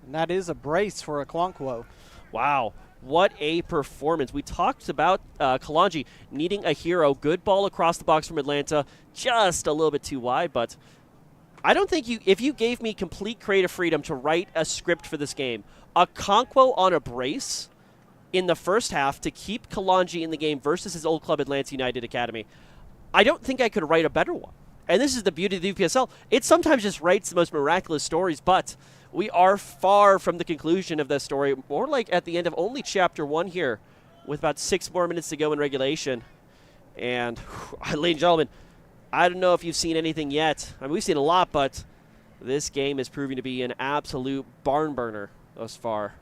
And that is a brace for Okonkwo. Wow. What a performance. We talked about Kalonji needing a hero. Good ball across the box from Atlanta. Just a little bit too wide, but I don't think if you gave me complete creative freedom to write a script for this game, Okonkwo on a brace in the first half to keep Kalonji in the game versus his old club Atlanta United Academy, I don't think I could write a better one. And this is the beauty of the UPSL. It sometimes just writes the most miraculous stories, but we are far from the conclusion of this story. More like at the end of only chapter 1 here, with about 6 more minutes to go in regulation. And, ladies and gentlemen, I don't know if you've seen anything yet. I mean, we've seen a lot, but this game is proving to be an absolute barn burner thus far.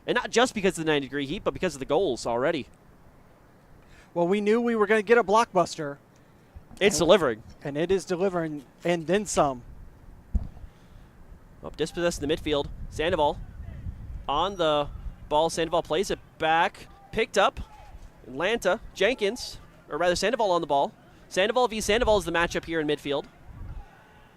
And not just because of the 90-degree heat, but because of the goals already. Well, we knew we were going to get a blockbuster. It's delivering. And it is delivering, and then some. Well, dispossessed in the midfield. Sandoval on the ball. Sandoval plays it back. Picked up. Atlanta. Jenkins, or rather Sandoval on the ball. Sandoval v. Sandoval is the matchup here in midfield.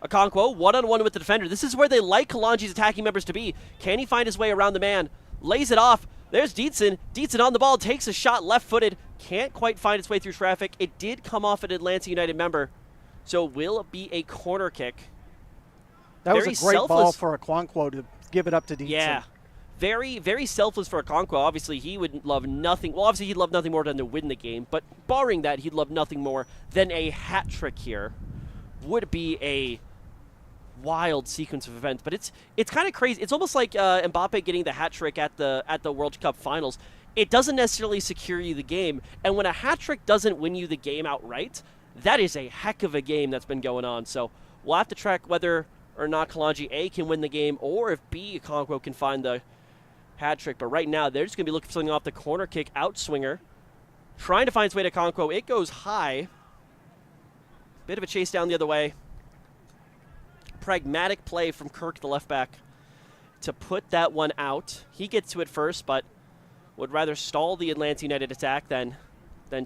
Okonkwo, one-on-one with the defender. This is where they like Kalonji's attacking members to be. Can he find his way around the man? Lays it off. There's Dietzen. Dietzen on the ball. Takes a shot left-footed. Can't quite find its way through traffic. It did come off an Atlanta United member. So will it be a corner kick? That was a great ball for Okonkwo to give it up to Dietzen. Yeah. Very, very selfless for Okonkwo. Obviously, he would love nothing. Well, obviously, he'd love nothing more than to win the game. But barring that, he'd love nothing more than a hat trick here. Would be a wild sequence of events. But it's kind of crazy. It's almost like Mbappe getting the hat trick at the World Cup finals. It doesn't necessarily secure you the game. And when a hat trick doesn't win you the game outright, that is a heck of a game that's been going on. So we'll have to track whether or not Kalonji A can win the game, or if B, Okonkwo can find the hat trick. But right now, they're just going to be looking for something off the corner kick outswinger. Trying to find its way to Okonkwo. It goes high. Bit of a chase down the other way. Pragmatic play from Kirk, the left back, to put that one out. He gets to it first, but would rather stall the Atlanta United attack than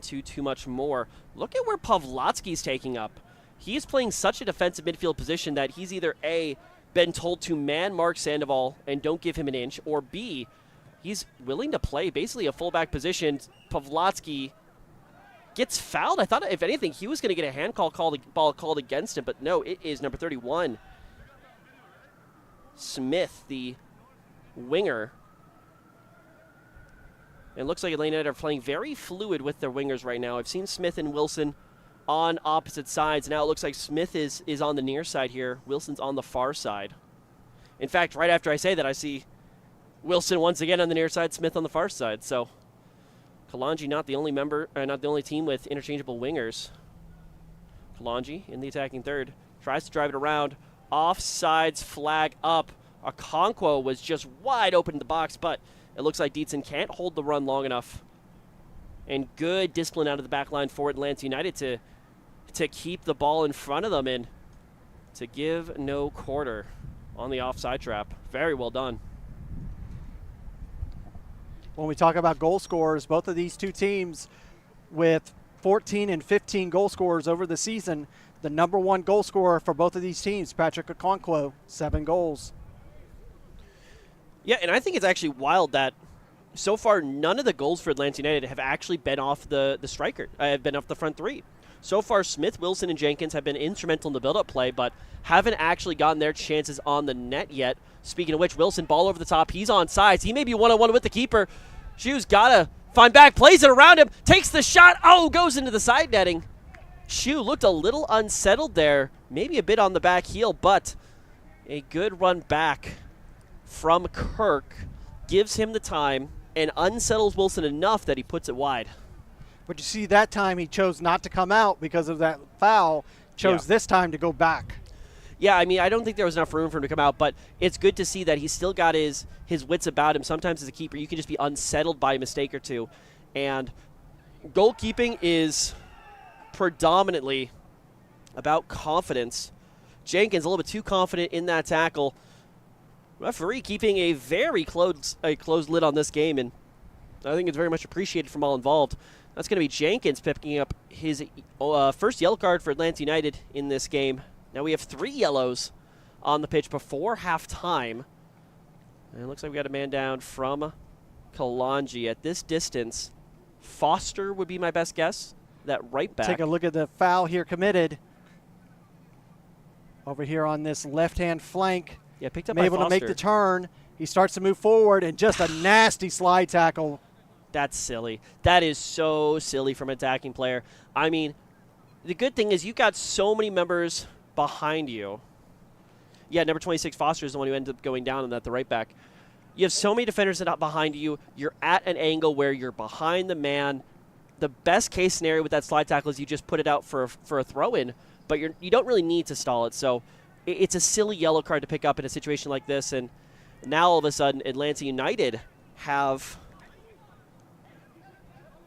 too much more. Look at where Pavlotsky's taking up. He's playing such a defensive midfield position that he's either A, been told to man mark Sandoval and don't give him an inch, or B, he's willing to play basically a fullback position. Pavlotsky gets fouled. I thought, if anything, he was going to get a hand ball called against him, but no, it is number 31. Smith, the winger. It looks like Atlanta United are playing very fluid with their wingers right now. I've seen Smith and Wilson on opposite sides. Now it looks like Smith is on the near side here. Wilson's on the far side. In fact, right after I say that, I see Wilson once again on the near side, Smith on the far side. So Kalonji not the only team with interchangeable wingers. Kalonji in the attacking third. Tries to drive it around. Offsides flag up. Okonkwo was just wide open in the box, but it looks like Dietzen can't hold the run long enough. And good discipline out of the back line for Atlanta United to keep the ball in front of them and to give no quarter on the offside trap. Very well done. When we talk about goal scorers, both of these two teams with 14 and 15 goal scorers over the season, the number one goal scorer for both of these teams, Patrick Okonkwo, 7 goals. Yeah, and I think it's actually wild that so far none of the goals for Atlanta United have actually been off the striker, have been off the front three. So far, Smith, Wilson, and Jenkins have been instrumental in the build-up play, but haven't actually gotten their chances on the net yet. Speaking of which, Wilson, ball over the top. He's on sides. He may be one-on-one with the keeper. Shu's got to find back, plays it around him, takes the shot. Oh, goes into the side netting. Shu looked a little unsettled there, maybe a bit on the back heel, but a good run back from Kirk gives him the time and unsettles Wilson enough that he puts it wide. But you see, that time he chose not to come out because of that foul, chose this time to go back. Yeah, I mean, I don't think there was enough room for him to come out, but it's good to see that he's still got his wits about him. Sometimes as a keeper, you can just be unsettled by a mistake or two. And goalkeeping is predominantly about confidence. Jenkins a little bit too confident in that tackle. Referee keeping a very closed lid on this game, and I think it's very much appreciated from all involved. That's going to be Jenkins picking up his first yellow card for Atlanta United in this game. Now we have 3 yellows on the pitch before halftime. And it looks like we got a man down from Kalonji. At this distance, Foster would be my best guess. That right back. Take a look at the foul here committed. Over here on this left-hand flank. Yeah, picked up by able Foster. to make the turn. He starts to move forward, and just a nasty slide tackle. That's silly. That is so silly from an attacking player. I mean, the good thing is you got so many members behind you. Yeah, number 26, Foster, is the one who ended up going down on that, the right back. You have so many defenders that are behind you. You're at an angle where you're behind the man. The best case scenario with that slide tackle is you just put it out for a throw-in, but you don't really need to stall it. So it's a silly yellow card to pick up in a situation like this, and now all of a sudden Atlanta United have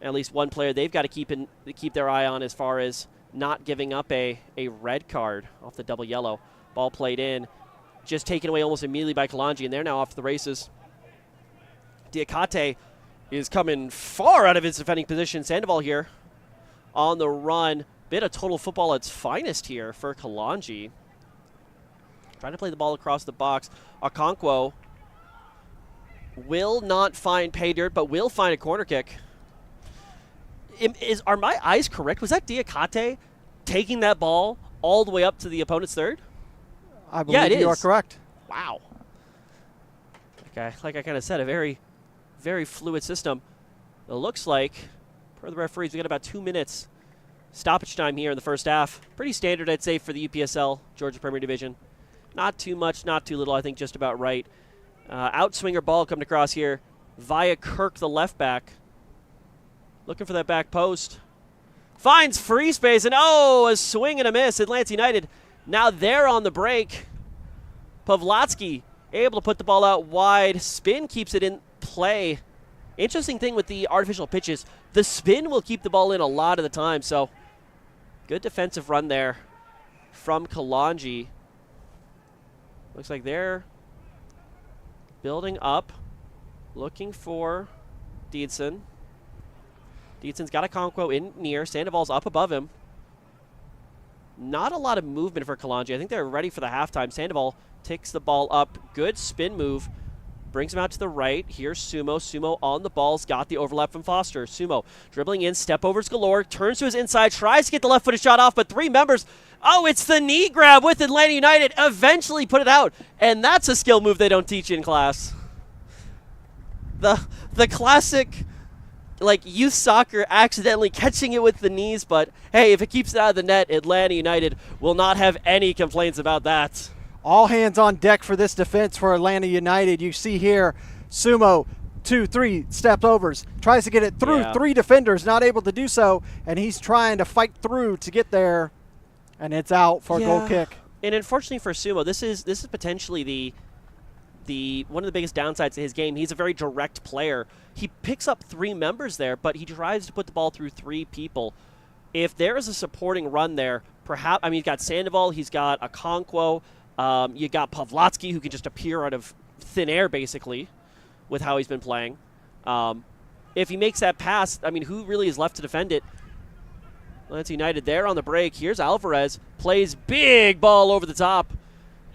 at least one player they've got to keep their eye on as far as not giving up a red card off the double yellow. Ball played in, just taken away almost immediately by Kalonji, and they're now off to the races. Diakate is coming far out of his defending position. Sandoval here on the run. Bit of total football at its finest here for Kalonji. Trying to play the ball across the box. Okonkwo will not find pay dirt, but will find a corner kick. Are my eyes correct? Was that Diakate taking that ball all the way up to the opponent's third? I believe you are correct. Wow. Okay, like I kind of said, a very, very fluid system. It looks like, per the referees, we got about 2 minutes stoppage time here in the first half. Pretty standard, I'd say, for the UPSL, Georgia Premier Division. Not too much, not too little, I think just about right. Outswinger ball coming across here via Kirk, the left back. Looking for that back post. Finds free space, and a swing and a miss. Atlanta United, now they're on the break. Pavlotsky able to put the ball out wide. Spin keeps it in play. Interesting thing with the artificial pitches, the spin will keep the ball in a lot of the time, so good defensive run there from Kalonji. Looks like they're building up, looking for Dietzen. Dietzen's got Okonkwo in near. Sandoval's up above him. Not a lot of movement for Kalonji. I think they're ready for the halftime. Sandoval takes the ball up. Good spin move. Brings him out to the right. Here's Sumo. Sumo on the ball's got the overlap from Foster. Sumo dribbling in. Step overs galore. Turns to his inside. Tries to get the left-footed shot off, but 3 members. Oh, it's the knee grab with Atlanta United. Eventually put it out. And that's a skill move they don't teach in class. The classic like youth soccer accidentally catching it with the knees, but hey, if it keeps it out of the net, Atlanta United will not have any complaints about that. All hands on deck for this defense for Atlanta United. You see here, Sumo, 2-3 step overs, tries to get it through 3 defenders, not able to do so, and he's trying to fight through to get there, and it's out for a goal kick. And unfortunately for Sumo, this is potentially the one of the biggest downsides to his game. He's a very direct player. He picks up 3 members there, but he tries to put the ball through 3 people. If there is a supporting run there, perhaps, I mean, he's got Sandoval, he's got Okonkwo, you got Pavlotsky, who can just appear out of thin air, basically, with how he's been playing. If he makes that pass, I mean, who really is left to defend it? Atlanta United there on the break. Here's Alvarez, plays big ball over the top.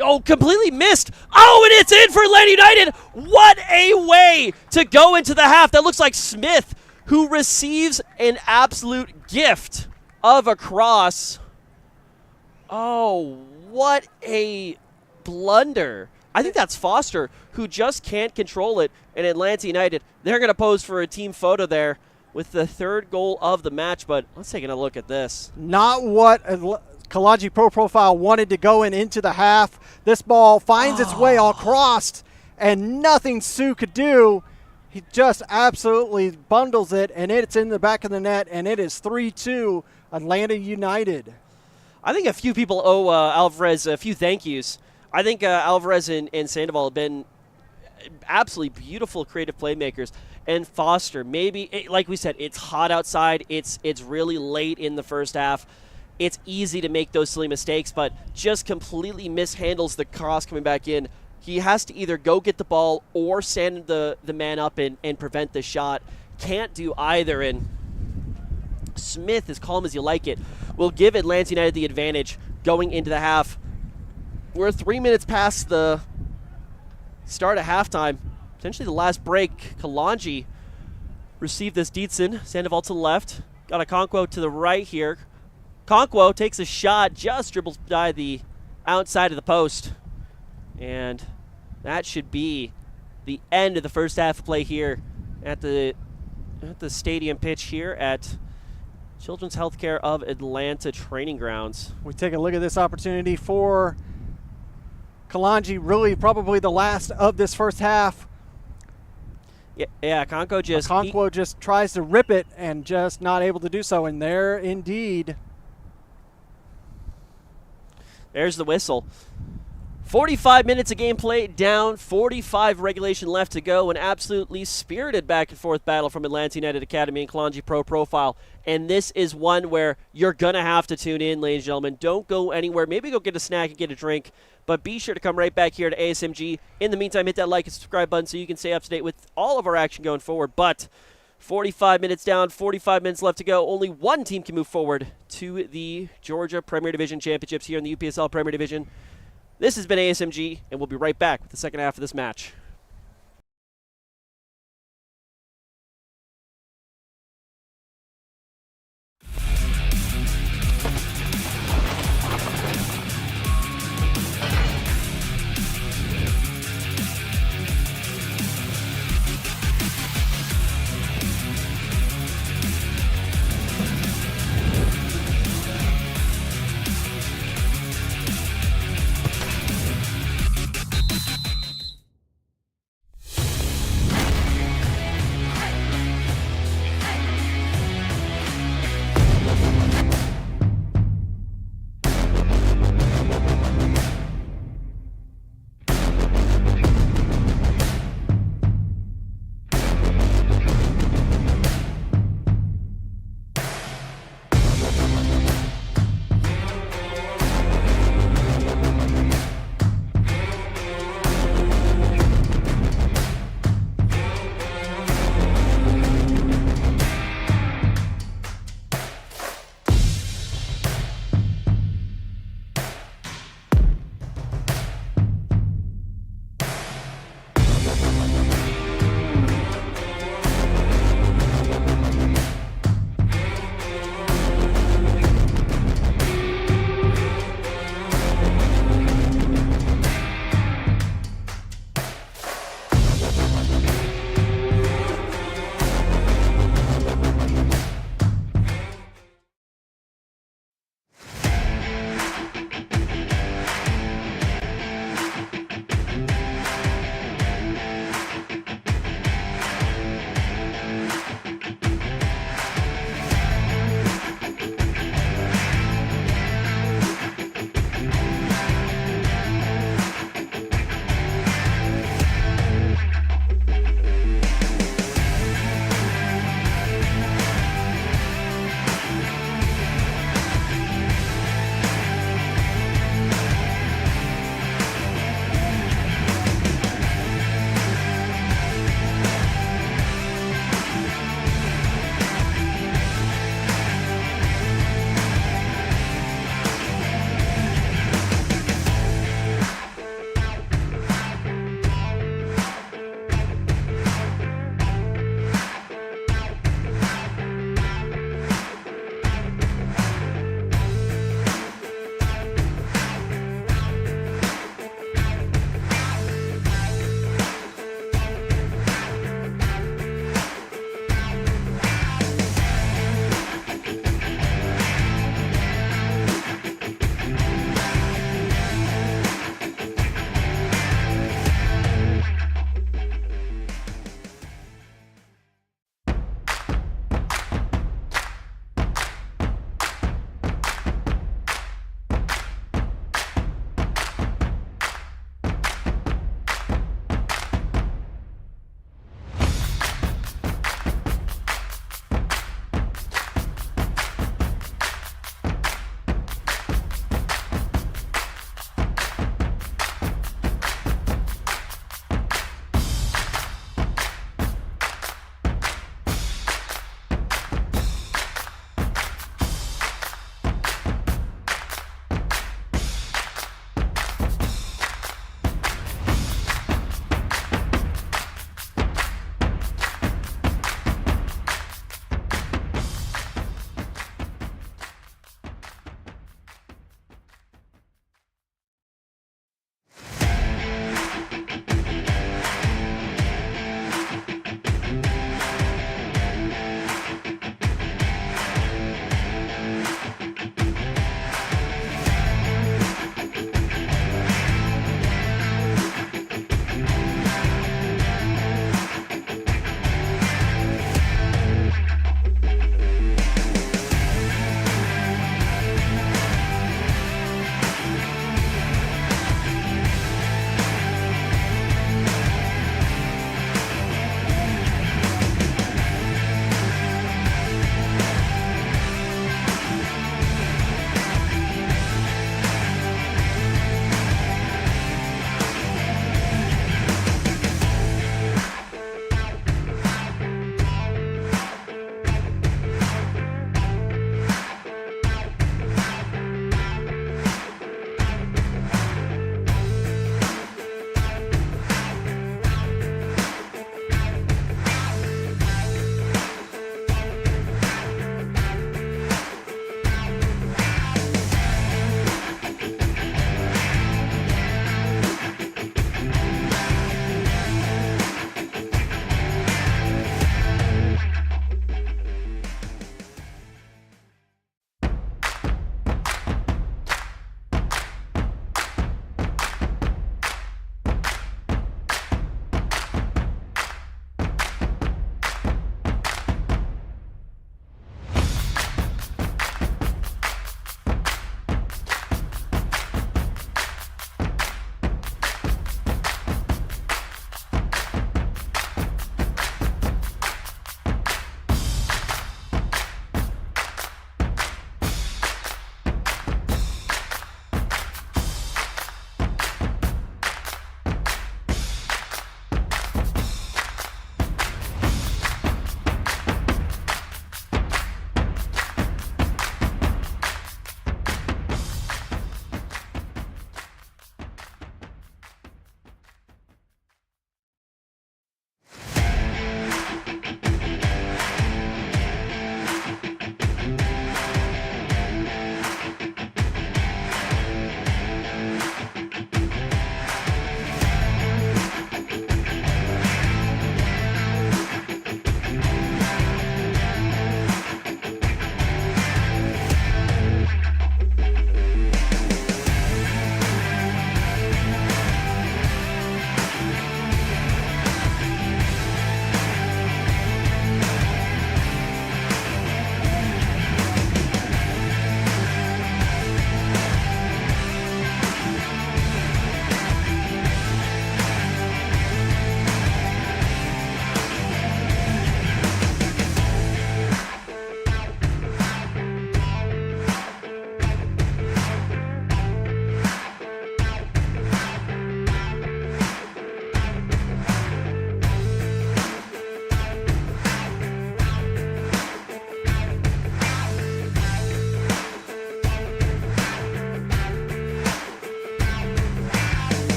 Oh, completely missed. Oh, and it's in for Atlanta United. What a way to go into the half. That looks like Smith, who receives an absolute gift of a cross. Oh, what a blunder. I think that's Foster, who just can't control it. And Atlanta United, they're going to pose for a team photo there with the 3rd goal of the match. But let's take a look at this. Not what Kalonji Pro Profile wanted to go into the half. This ball finds its way all crossed, and nothing Sue could do. He just absolutely bundles it, and it's in the back of the net, and it is 3-2 Atlanta United. I think a few people owe Alvarez a few thank yous. I think Alvarez and Sandoval have been absolutely beautiful creative playmakers. And Foster, maybe, like we said, it's hot outside. It's really late in the first half. It's easy to make those silly mistakes, but just completely mishandles the cross coming back in. He has to either go get the ball or stand the man up and prevent the shot. Can't do either, and Smith, as calm as you like it, will give Atlanta United the advantage going into the half. We're 3 minutes past the start of halftime, potentially the last break. Kalonji received this Dietzen. Sandoval to the left. Got a Okonkwo to the right here. Okonkwo takes a shot, just dribbles by the outside of the post. And that should be the end of the first half of play here at the stadium pitch here at Children's Healthcare of Atlanta Training Grounds. We take a look at this opportunity for Kalonji, really probably the last of this first half. Yeah, Okonkwo just tries to rip it and just not able to do so. And there, indeed. There's the whistle. 45 minutes of gameplay down, 45 regulation left to go. An absolutely spirited back and forth battle from Atlanta United Academy and Kalonji Pro Profile. And this is one where you're going to have to tune in, ladies and gentlemen. Don't go anywhere. Maybe go get a snack and get a drink. But be sure to come right back here to ASMG. In the meantime, hit that like and subscribe button so you can stay up to date with all of our action going forward. But 45 minutes down, 45 minutes left to go. Only one team can move forward to the Georgia Premier Division Championships here in the UPSL Premier Division. This has been ASMG, and we'll be right back with the second half of this match.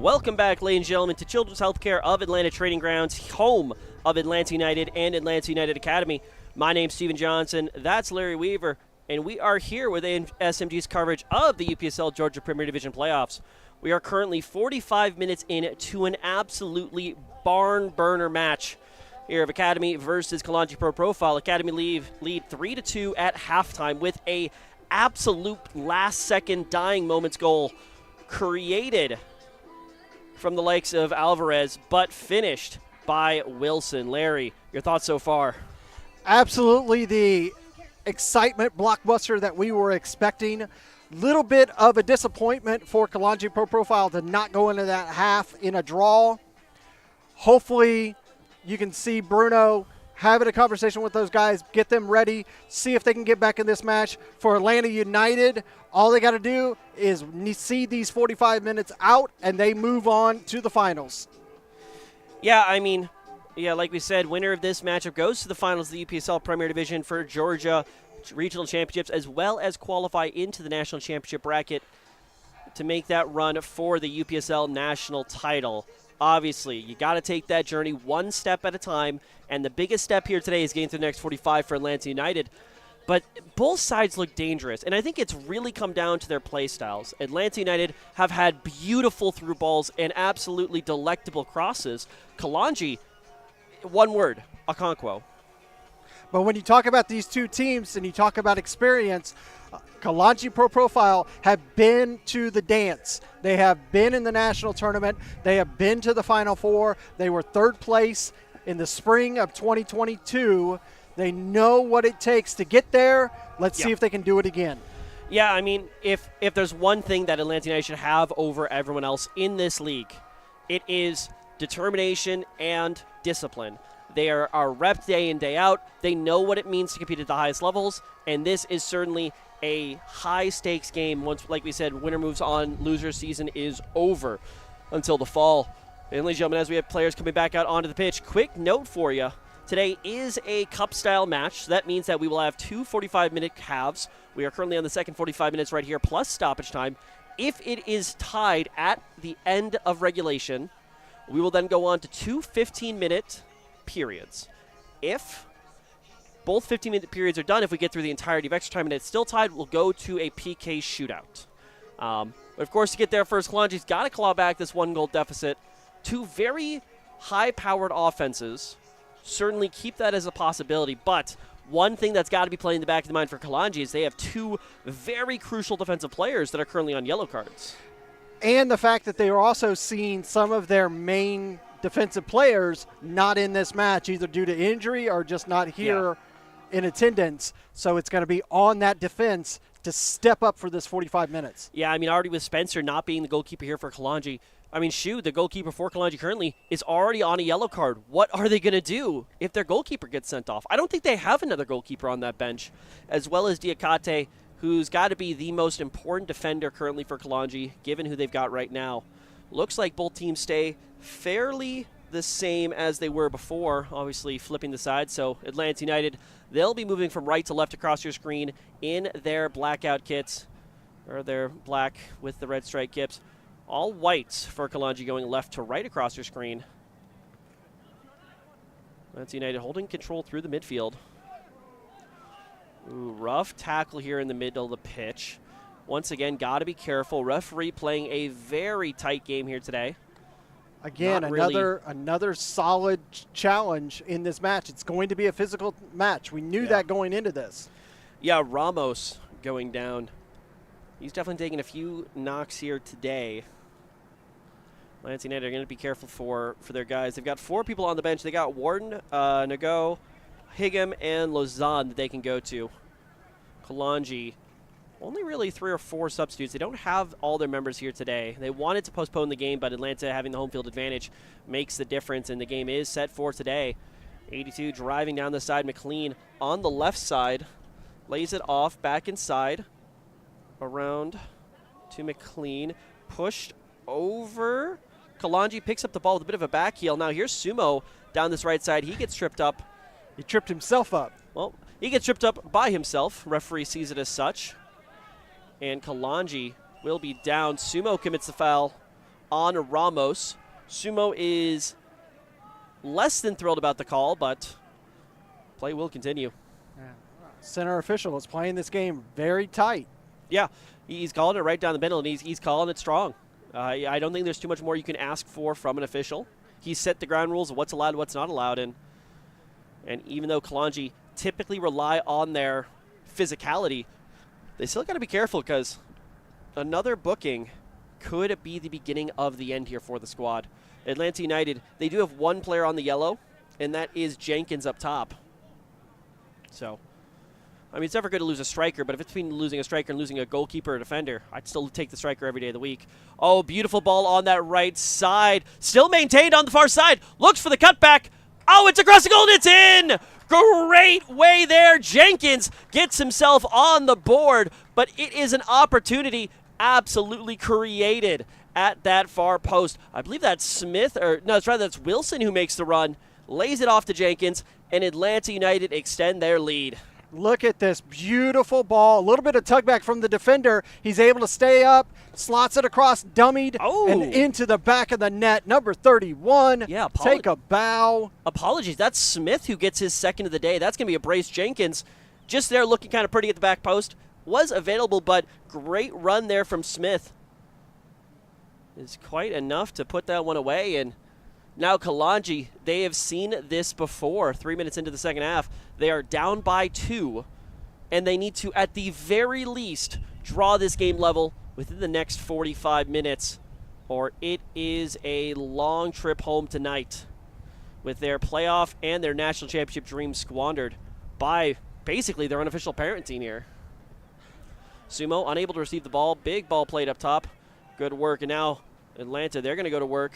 Welcome back, ladies and gentlemen, to Children's Healthcare of Atlanta Training Grounds, home of Atlanta United and Atlanta United Academy. My name's Steven Johnson. That's Larry Weaver, and we are here with SMG's coverage of the UPSL Georgia Premier Division playoffs. We are currently 45 minutes into an absolutely barn burner match here of Academy versus Kalonji Pro Profile. Academy lead 3-2 at halftime with a absolute last-second dying moments goal created from the likes of Alvarez, but finished by Wilson. Larry, your thoughts so far? Absolutely the excitement blockbuster that we were expecting. Little bit of a disappointment for Kalonji Pro Profile to not go into that half in a draw. Hopefully you can see Bruno having a conversation with those guys, get them ready, see if they can get back in this match. For Atlanta United, all they got to do is see these 45 minutes out, and they move on to the finals. Yeah, like we said, winner of this matchup goes to the finals of the UPSL Premier Division for Georgia Regional Championships, as well as qualify into the National Championship bracket to make that run for the UPSL National title. Obviously, you got to take that journey one step at a time, and the biggest step here today is getting to the next 45 for Atlanta United. But both sides look dangerous, and I think it's really come down to their play styles. Atlanta United have had beautiful through balls and absolutely delectable crosses. Kalonji, one word, Okonkwo. But when you talk about these two teams and you talk about experience, Kalonji Pro Profile have been to the dance. They have been in the national tournament. They have been to the Final Four. They were third place in the spring of 2022. They know what it takes to get there. Let's see if they can do it again. Yeah, if there's one thing that Atlanta United should have over everyone else in this league, it is determination and discipline. They are repped day in, day out. They know what it means to compete at the highest levels, and this is certainly a high-stakes game. Once, like we said, winner moves on, loser season is over until the fall. And ladies and gentlemen, as we have players coming back out onto the pitch, quick note for you. Today is a cup-style match, so that means that we will have two 45-minute halves. We are currently on the second 45 minutes right here, plus stoppage time. If it is tied at the end of regulation, we will then go on to two 15-minute periods. If both 15-minute periods are done, if we get through the entirety of extra time and it's still tied, we'll go to a PK shootout. But of course, to get there first, Kalonji's got to claw back this one-goal deficit. Two very high-powered offenses certainly keep that as a possibility, but one thing that's got to be playing in the back of the mind for Kalonji is they have two very crucial defensive players that are currently on yellow cards. And the fact that they are also seeing some of their main defensive players not in this match, either due to injury or just not here in attendance. So it's going to be on that defense to step up for this 45 minutes. Yeah, already with Spencer not being the goalkeeper here for Kalonji, the goalkeeper for Kalonji currently is already on a yellow card. What are they going to do if their goalkeeper gets sent off? I don't think they have another goalkeeper on that bench, as well as Diakate, who's got to be the most important defender currently for Kalonji, given who they've got right now. Looks like both teams stay fairly the same as they were before, obviously flipping the side. So Atlanta United, they'll be moving from right to left across your screen in their blackout kits, or their black with the red stripe kits. All whites for Kalonji going left to right across your screen. Atlanta United holding control through the midfield. Ooh, rough tackle here in the middle of the pitch. Once again, got to be careful. Referee playing a very tight game here today. Again, another solid challenge in this match. It's going to be a physical match. We knew that going into this. Yeah, Ramos going down. He's definitely taking a few knocks here today. Atlanta United are going to be careful for their guys. They've got four people on the bench. They got Warden, Nago, Higham, and Lausanne that they can go to. Kalonji, only really 3 or 4 substitutes. They don't have all their members here today. They wanted to postpone the game, but Atlanta having the home field advantage makes the difference, and the game is set for today. 82 driving down the side. McLean on the left side. Lays it off, back inside. Around to McLean. Pushed over. Kalonji picks up the ball with a bit of a back heel. Now here's Sumo down this right side. He gets tripped up. He tripped himself up. Well, he gets tripped up by himself. Referee sees it as such. And Kalonji will be down. Sumo commits the foul on Ramos. Sumo is less than thrilled about the call, but play will continue. Yeah. Center official is playing this game very tight. Yeah, he's calling it right down the middle, and he's calling it strong. I don't think there's too much more you can ask for from an official. He set the ground rules of what's allowed, what's not allowed, and even though Kalonji typically rely on their physicality, they still got to be careful because another booking could be the beginning of the end here for the squad. Atlanta United, they do have one player on the yellow, and that is Jenkins up top. So, I mean, it's never good to lose a striker, but if it's between losing a striker and losing a goalkeeper or defender, I'd still take the striker every day of the week. Oh, beautiful ball on that right side. Still maintained on the far side. Looks for the cutback. Oh, it's across the goal, and it's in! Great way there. Jenkins gets himself on the board, but it is an opportunity absolutely created at that far post. I believe that's Smith, or no, that's Wilson who makes the run, lays it off to Jenkins, and Atlanta United extend their lead. Look at this beautiful ball. A little bit of tug back from the defender. He's able to stay up, slots it across, dummied, and into the back of the net. Number 31. Yeah, take a bow. Apologies. That's Smith who gets his second of the day. That's going to be a brace. Jenkins just there looking kind of pretty at the back post. Was available, but great run there from Smith. Is quite enough to put that one away. And now Kalonji, they have seen this before. 3 minutes into the second half, they are down by 2, and they need to, at the very least, draw this game level within the next 45 minutes, or it is a long trip home tonight with their playoff and their national championship dreams squandered by basically their unofficial parent team here. Sumo unable to receive the ball. Big ball played up top. Good work, and now Atlanta, they're going to go to work.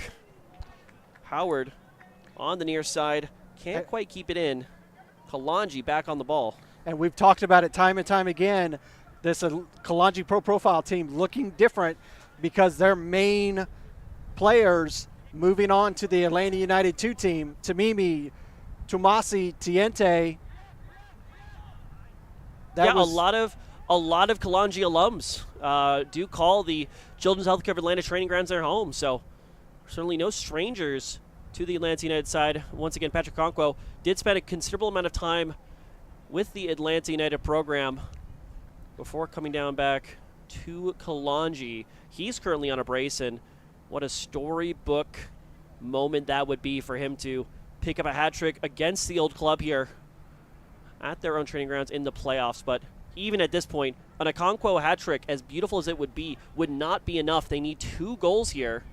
Howard on the near side. Can't quite keep it in. Kalonji back on the ball. And we've talked about it time and time again. This Kalonji Pro Profile team looking different because their main players moving on to the Atlanta United 2 team. Tamimi, Tumasi, Tiente. Yeah, a lot of Kalonji alums do call the Children's Healthcare of Atlanta training grounds their home. So certainly no strangers to the Atlanta United side. Once again, Patrick Conquo did spend a considerable amount of time with the Atlanta United program before coming down back to Kalonji. He's currently on a brace, and what a storybook moment that would be for him to pick up a hat trick against the old club here at their own training grounds in the playoffs. But even at this point, an Okonkwo hat trick, as beautiful as it would be, would not be enough. They need 2 goals here.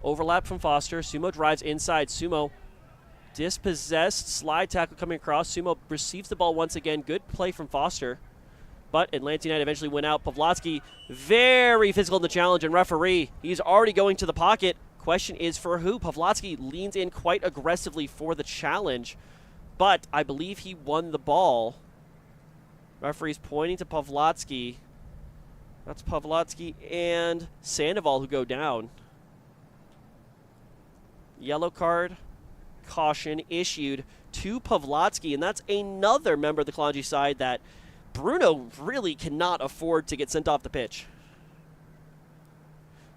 Overlap from Foster. Sumo drives inside. Sumo dispossessed. Slide tackle coming across. Sumo receives the ball once again. Good play from Foster. But Atlanta United eventually went out. Pavlotsky very physical in the challenge, and referee, he's already going to the pocket. Question is for who? Pavlotsky leans in quite aggressively for the challenge, but I believe he won the ball. Referee's pointing to Pavlotsky. That's Pavlotsky and Sandoval who go down. Yellow card, caution issued to Pavlotsky, and that's another member of the Kalonji side that Bruno really cannot afford to get sent off the pitch.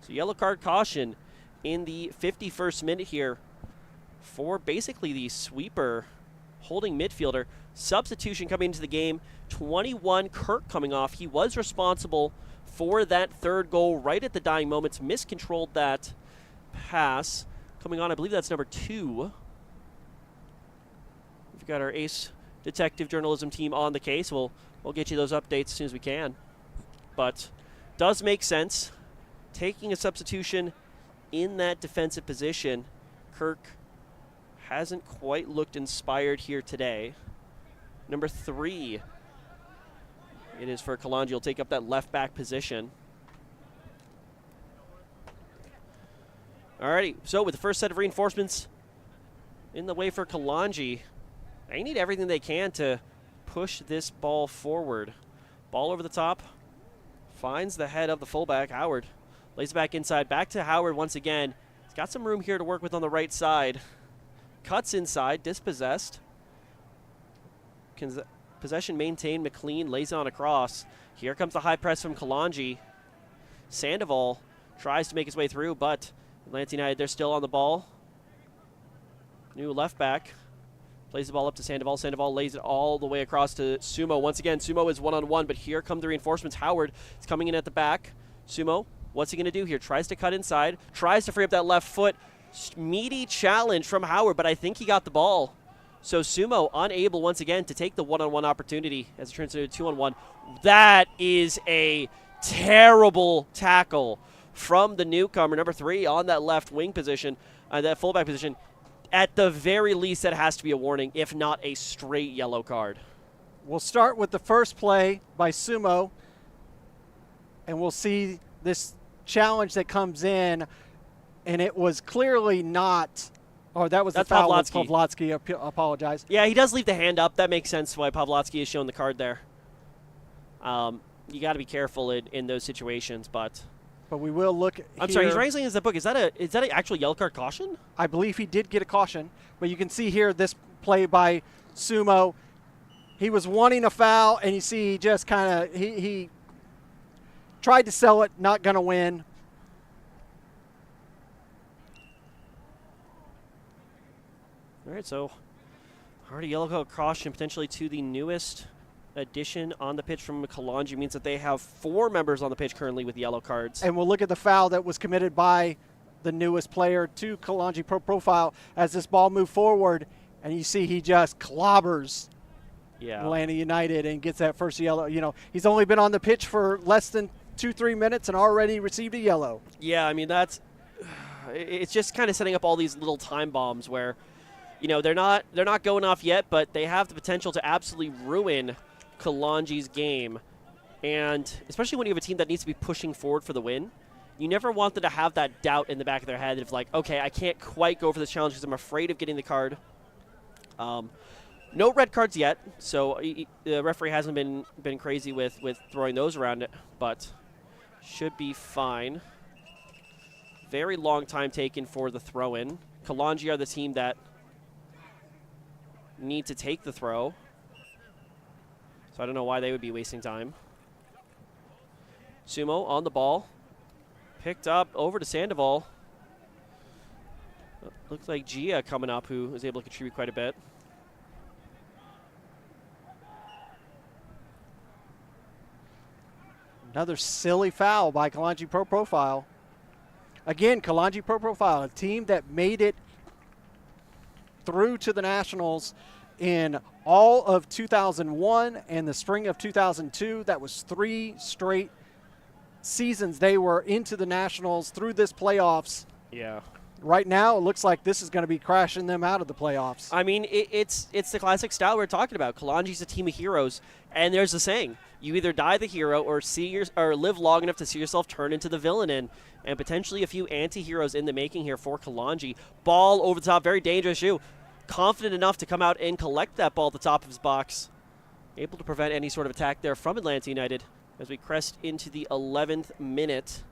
So yellow card caution in the 51st minute here for basically the sweeper holding midfielder. Substitution coming into the game, 21, Kirk coming off. He was responsible for that third goal right at the dying moments, miscontrolled that pass. Coming on, I believe that's number 2. We've got our ace detective journalism team on the case. We'll get you those updates as soon as we can. But does make sense. Taking a substitution in that defensive position, Kirk hasn't quite looked inspired here today. Number 3, it is for Kalonji. He'll take up that left back position. Alrighty, so with the first set of reinforcements in the way for Kalonji, they need everything they can to push this ball forward. Ball over the top, finds the head of the fullback, Howard. Lays it back inside, back to Howard once again. He's got some room here to work with on the right side. Cuts inside, dispossessed. Possession maintained, McLean lays on across. Here comes the high press from Kalonji. Sandoval tries to make his way through, but Atlanta United, they're still on the ball. New left back. Plays the ball up to Sandoval. Sandoval lays it all the way across to Sumo. Once again, Sumo is one-on-one, but here come the reinforcements. Howard is coming in at the back. Sumo, what's he going to do here? Tries to cut inside. Tries to free up that left foot. Meaty challenge from Howard, but I think he got the ball. So Sumo unable once again to take the one-on-one opportunity as it turns into a two-on-one. That is a terrible tackle from the newcomer, number 3, on that left wing position, that fullback position. At the very least, that has to be a warning, if not a straight yellow card. We'll start with the first play by Sumo, and we'll see this challenge that comes in, and it was clearly not – oh, that was That's the foul. Pavlotsky. Pavlotsky, apologize. Yeah, he does leave the hand up. That makes sense why Pavlotsky is showing the card there. You got to be careful in those situations, but – But we will look I'm sorry, he's wrangling as the book. Is that an actual yellow card caution? I believe he did get a caution, but you can see here this play by Sumo. He was wanting a foul, and you see he just kind of he tried to sell it, not going to win. All right, so already yellow card caution potentially to the newest addition on the pitch from Kalonji. Means that they have 4 members on the pitch currently with yellow cards. And we'll look at the foul that was committed by the newest player to Kalonji Profile as this ball moved forward, and you see he just clobbers Atlanta United and gets that first yellow. You know, he's only been on the pitch for less than 2-3 minutes and already received a yellow. Yeah, I mean, it's just kind of setting up all these little time bombs where, you know, they're not going off yet, but they have the potential to absolutely ruin Kalonji's game. And especially when you have a team that needs to be pushing forward for the win, you never want them to have that doubt in the back of their head of like, okay, I can't quite go for this challenge because I'm afraid of getting the card. No red cards yet, so the referee hasn't been crazy with throwing those around it, but should be fine. Very long time taken for the throw-in. Kalonji are the team that need to take the throw, so I don't know why they would be wasting time. Sumo on the ball. Picked up over to Sandoval. Looks like Gia coming up, who was able to contribute quite a bit. Another silly foul by Kalonji Profile. Again, Kalonji Profile, a team that made it through to the Nationals in all of 2001 and the spring of 2002. That was 3 straight seasons they were into the Nationals through this playoffs. Yeah. Right now, it looks like this is going to be crashing them out of the playoffs. I mean, it's the classic style we're talking about. Kalonji's a team of heroes, and there's a saying: you either die the hero or live long enough to see yourself turn into the villain. And potentially a few anti-heroes in the making here for Kalonji. Ball over the top, very dangerous shoe. Confident enough to come out and collect that ball at the top of his box. Able to prevent any sort of attack there from Atlanta United as we crest into the 11th minute.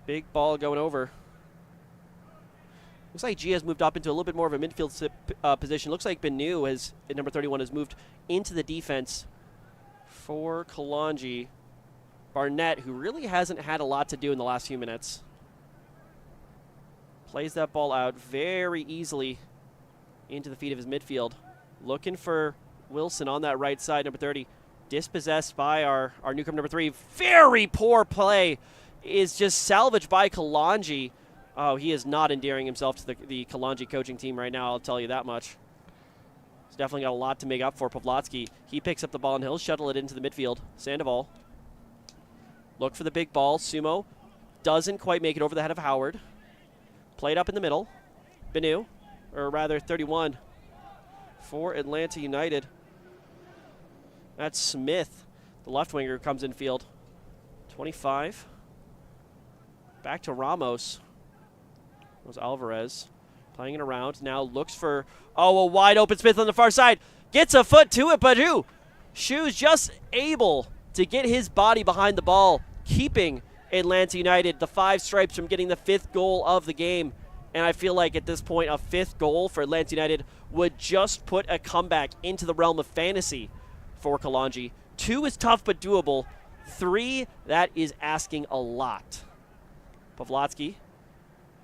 Big ball going over. Looks like G has moved up into a little bit more of a midfield position. Looks like Benu, at number 31, has moved into the defense for Kalonji. Barnett, who really hasn't had a lot to do in the last few minutes, plays that ball out very easily into the feet of his midfield. Looking for Wilson on that right side, number 30. Dispossessed by our newcomer, number 3. Very poor play is just salvaged by Kalonji. Oh, he is not endearing himself to the Kalonji coaching team right now, I'll tell you that much. He's definitely got a lot to make up for. Pavlotsky, he picks up the ball and he'll shuttle it into the midfield. Sandoval. Look for the big ball. Sumo doesn't quite make it over the head of Howard. Played up in the middle. Benu, or rather 31 for Atlanta United. That's Smith, the left winger, who comes in field. 25. Back to Ramos. That was Alvarez playing it around. Now looks for, a wide open Smith on the far side. Gets a foot to it, but Shoe's just able to get his body behind the ball, keeping Atlanta United the 5 stripes from getting the 5th goal of the game. And I feel like at this point, a 5th goal for Atlanta United would just put a comeback into the realm of fantasy for Kalonji. 2 is tough but doable. 3, that is asking a lot. Pavlotsky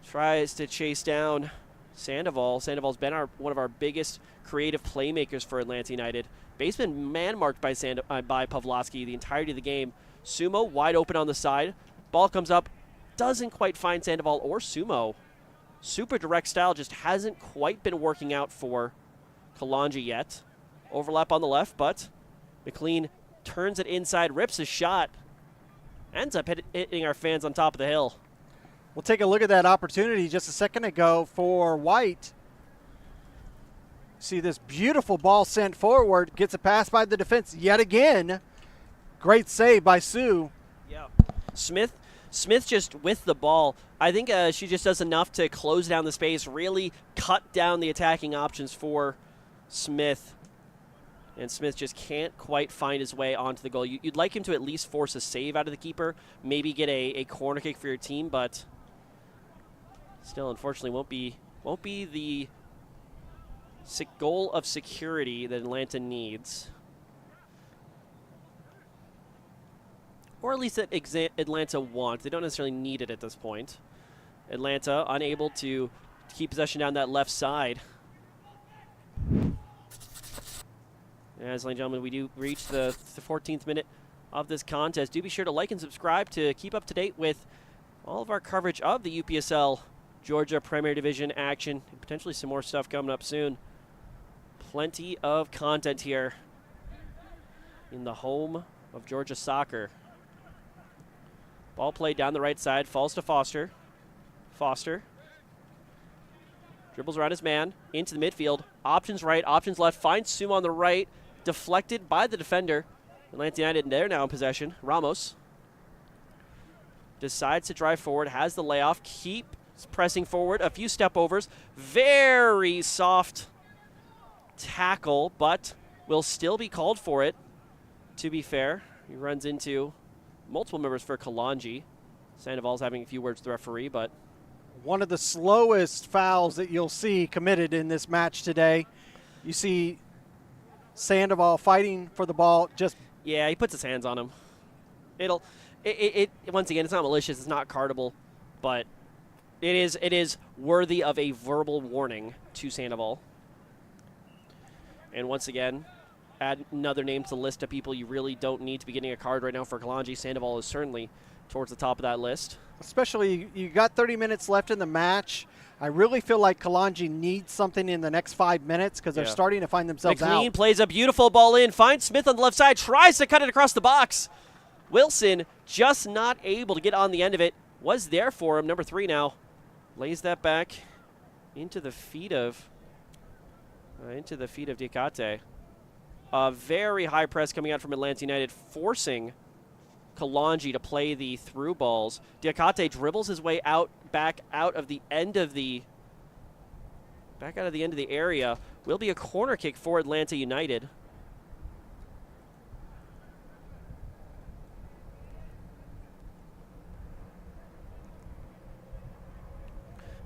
tries to chase down Sandoval. Sandoval's been one of our biggest creative playmakers for Atlanta United. Base been man-marked by Pavlotsky the entirety of the game. Sumo wide open on the side. Ball comes up, doesn't quite find Sandoval or Sumo. Super direct style just hasn't quite been working out for Kalonji yet. Overlap on the left, but McLean turns it inside, rips a shot. Ends up hitting our fans on top of the hill. We'll take a look at that opportunity just a second ago for White. See this beautiful ball sent forward, gets a pass by the defense yet again. Great save by Sue. Yeah. Smith just with the ball. I think she just does enough to close down the space, really cut down the attacking options for Smith. And Smith just can't quite find his way onto the goal. You'd like him to at least force a save out of the keeper, maybe get a corner kick for your team, but still, unfortunately, won't be the goal of security that Atlanta needs. Or at least that Atlanta wants. They don't necessarily need it at this point. Atlanta unable to keep possession down that left side. As, ladies and gentlemen, we do reach the 14th minute of this contest. Do be sure to like and subscribe to keep up to date with all of our coverage of the UPSL Georgia Premier Division action, and potentially some more stuff coming up soon. Plenty of content here in the home of Georgia soccer. Ball played down the right side, falls to Foster. Foster dribbles around his man, into the midfield. Options right, options left, finds Sumo on the right, deflected by the defender. Atlanta United, they're now in possession. Ramos decides to drive forward, has the layoff, keeps pressing forward, a few step overs. Very soft tackle, but will still be called for it, to be fair. He runs into multiple members for Kalonji. Sandoval's having a few words with the referee, but one of the slowest fouls that you'll see committed in this match today. You see Sandoval fighting for the ball. Yeah, he puts his hands on him. It once again, it's not malicious, it's not cardable, but it is worthy of a verbal warning to Sandoval. And once again, add another name to the list of people you really don't need to be getting a card right now for Kalonji. Sandoval is certainly towards the top of that list. Especially, you got 30 minutes left in the match. I really feel like Kalonji needs something in the next 5 minutes because they're starting to find themselves McLean out. plays a beautiful ball in, finds Smith on the left side, tries to cut it across the box. Wilson just not able to get on the end of it. Was there for him, number 3 now. Lays that back into the feet of Diakate. A very high press coming out from Atlanta United, forcing Kalonji to play the through balls. Diakate dribbles his way back out of the end of the area. Will be a corner kick for Atlanta United.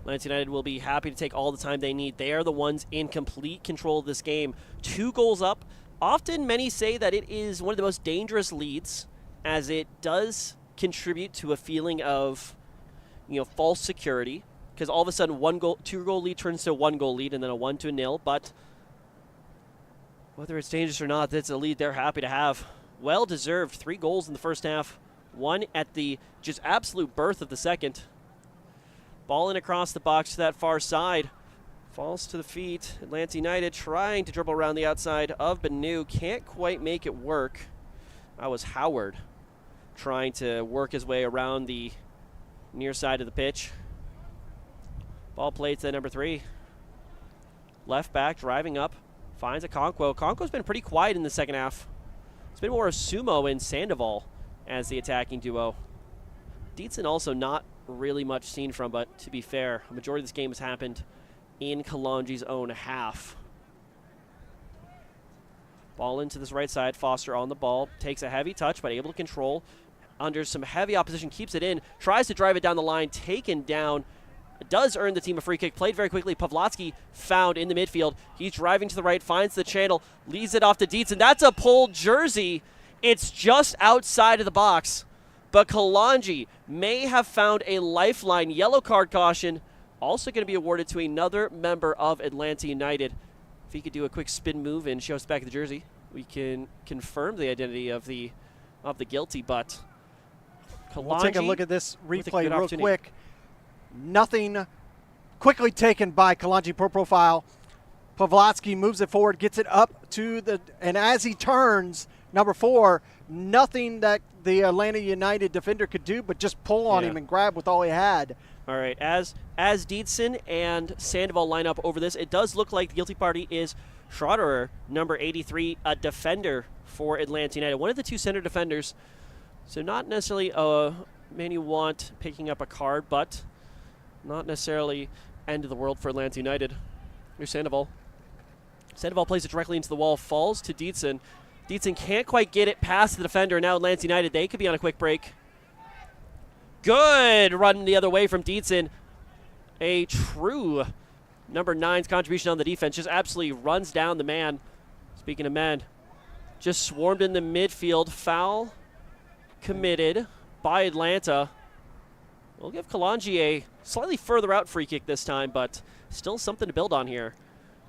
Atlanta United will be happy to take all the time they need. They are the ones in complete control of this game. 2 goals up. Often many say that it is one of the most dangerous leads, as it does contribute to a feeling of, false security, because all of a sudden 2-goal lead turns to a 1-goal lead and then a 1-0. But whether it's dangerous or not, that's a lead they're happy to have. Well deserved. 3 goals in the first half. 1 at the just absolute birth of the second. Ball in across the box to that far side. Falls to the feet. Atlanta United trying to dribble around the outside of Benu. Can't quite make it work. That was Howard trying to work his way around the near side of the pitch. Ball played to number 3. Left back driving up. Finds a Conquo. Conquo's been pretty quiet in the second half. It's been more a Sumo and Sandoval as the attacking duo. Dietzen also not really much seen from, but to be fair, a majority of this game has happened in Kalonji's own half. Ball into this right side. Foster on the ball. Takes a heavy touch, but able to control. Under some heavy opposition, keeps it in. Tries to drive it down the line. Taken down. Does earn the team a free kick. Played very quickly. Pavlotsky found in the midfield. He's driving to the right. Finds the channel. Leads it off to Dietzen. That's a pulled jersey. It's just outside of the box. But Kalonji may have found a lifeline. Yellow card caution. Also going to be awarded to another member of Atlanta United. If he could do a quick spin move and show us back the jersey, we can confirm the identity of the guilty. But Kalonji, we'll take a look at this replay real opportunity. quick. Nothing quickly taken by Kalonji pro profile. Pavlotsky moves it forward, gets it up to the, and as he turns, number 4, nothing that the Atlanta United defender could do but just pull on him and grab with all he had. All right, as Dietzen and Sandoval line up over this, it does look like the guilty party is Schroederer, number 83, a defender for Atlanta United. One of the 2 center defenders, so not necessarily a man you want picking up a card, but not necessarily end of the world for Atlanta United. Here's Sandoval. Sandoval plays it directly into the wall, falls to Dietzen. Dietzen can't quite get it past the defender. Now Atlanta United, they could be on a quick break. Good run the other way from Dietzen. A true number 9's contribution on the defense. Just absolutely runs down the man. Speaking of men, just swarmed in the midfield. Foul committed by Atlanta. We'll give Kalonji a slightly further out free kick this time, but still something to build on here.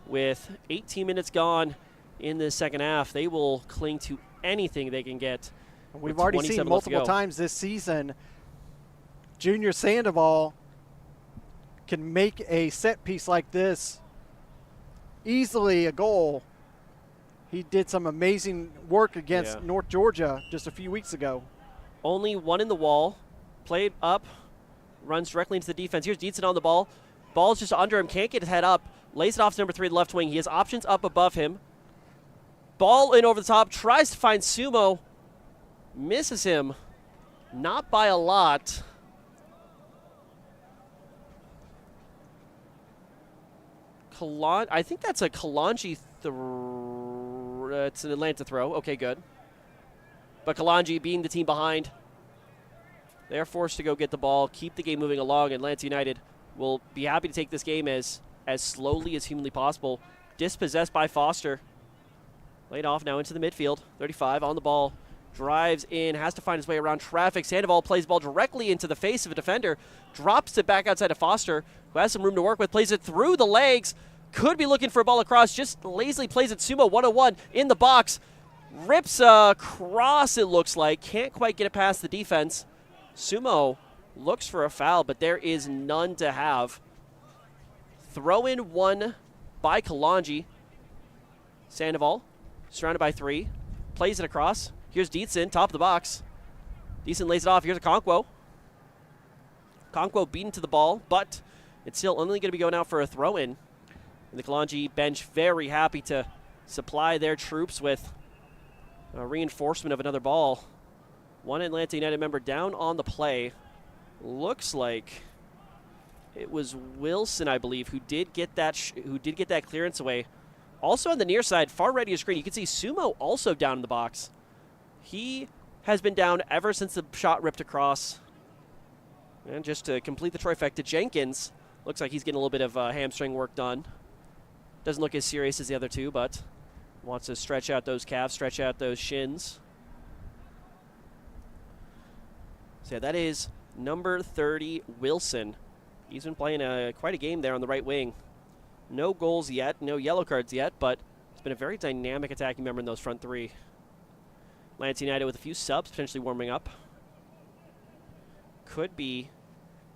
With 18 minutes gone in the second half, they will cling to anything they can get. We've already seen multiple times this season, Junior Sandoval can make a set piece like this easily a goal. He did some amazing work against North Georgia just a few weeks ago. Only one in the wall, played up, runs directly into the defense. Here's Dietzen on the ball. Ball's just under him, can't get his head up. Lays it off to number 3, the left wing. He has options up above him. Ball in over the top, tries to find Sumo. Misses him, not by a lot. I think that's a Kalonji it's an Atlanta throw. Okay, good. But Kalonji, being the team behind, they're forced to go get the ball, keep the game moving along. Atlanta United will be happy to take this game as slowly as humanly possible. Dispossessed by Foster. Laid off now into the midfield. 35 on the ball. Drives in, has to find his way around traffic. Sandoval plays ball directly into the face of a defender. Drops it back outside of Foster, who has some room to work with. Plays it through the legs. Could be looking for a ball across. Just lazily plays it. Sumo 1-on-1 in the box. Rips across, it looks like. Can't quite get it past the defense. Sumo looks for a foul, but there is none to have. Throw in one by Kalonji. Sandoval, surrounded by 3. Plays it across. Here's Dietzen, top of the box. Dietzen lays it off. Here's a Conquo. Conquo beaten to the ball, but it's still only going to be going out for a throw-in. And the Kalonji bench very happy to supply their troops with a reinforcement of another ball. One Atlanta United member down on the play. Looks like it was Wilson, I believe, who did get that clearance away. Also on the near side, far right of your screen, you can see Sumo also down in the box. He has been down ever since the shot ripped across. And just to complete the trifecta, Jenkins looks like he's getting a little bit of hamstring work done. Doesn't look as serious as the other 2, but wants to stretch out those calves, stretch out those shins. So yeah, that is number 30, Wilson. He's been playing quite a game there on the right wing. No goals yet, no yellow cards yet, but it's been a very dynamic attacking member in those front 3. Atlanta United with a few subs potentially warming up. Could be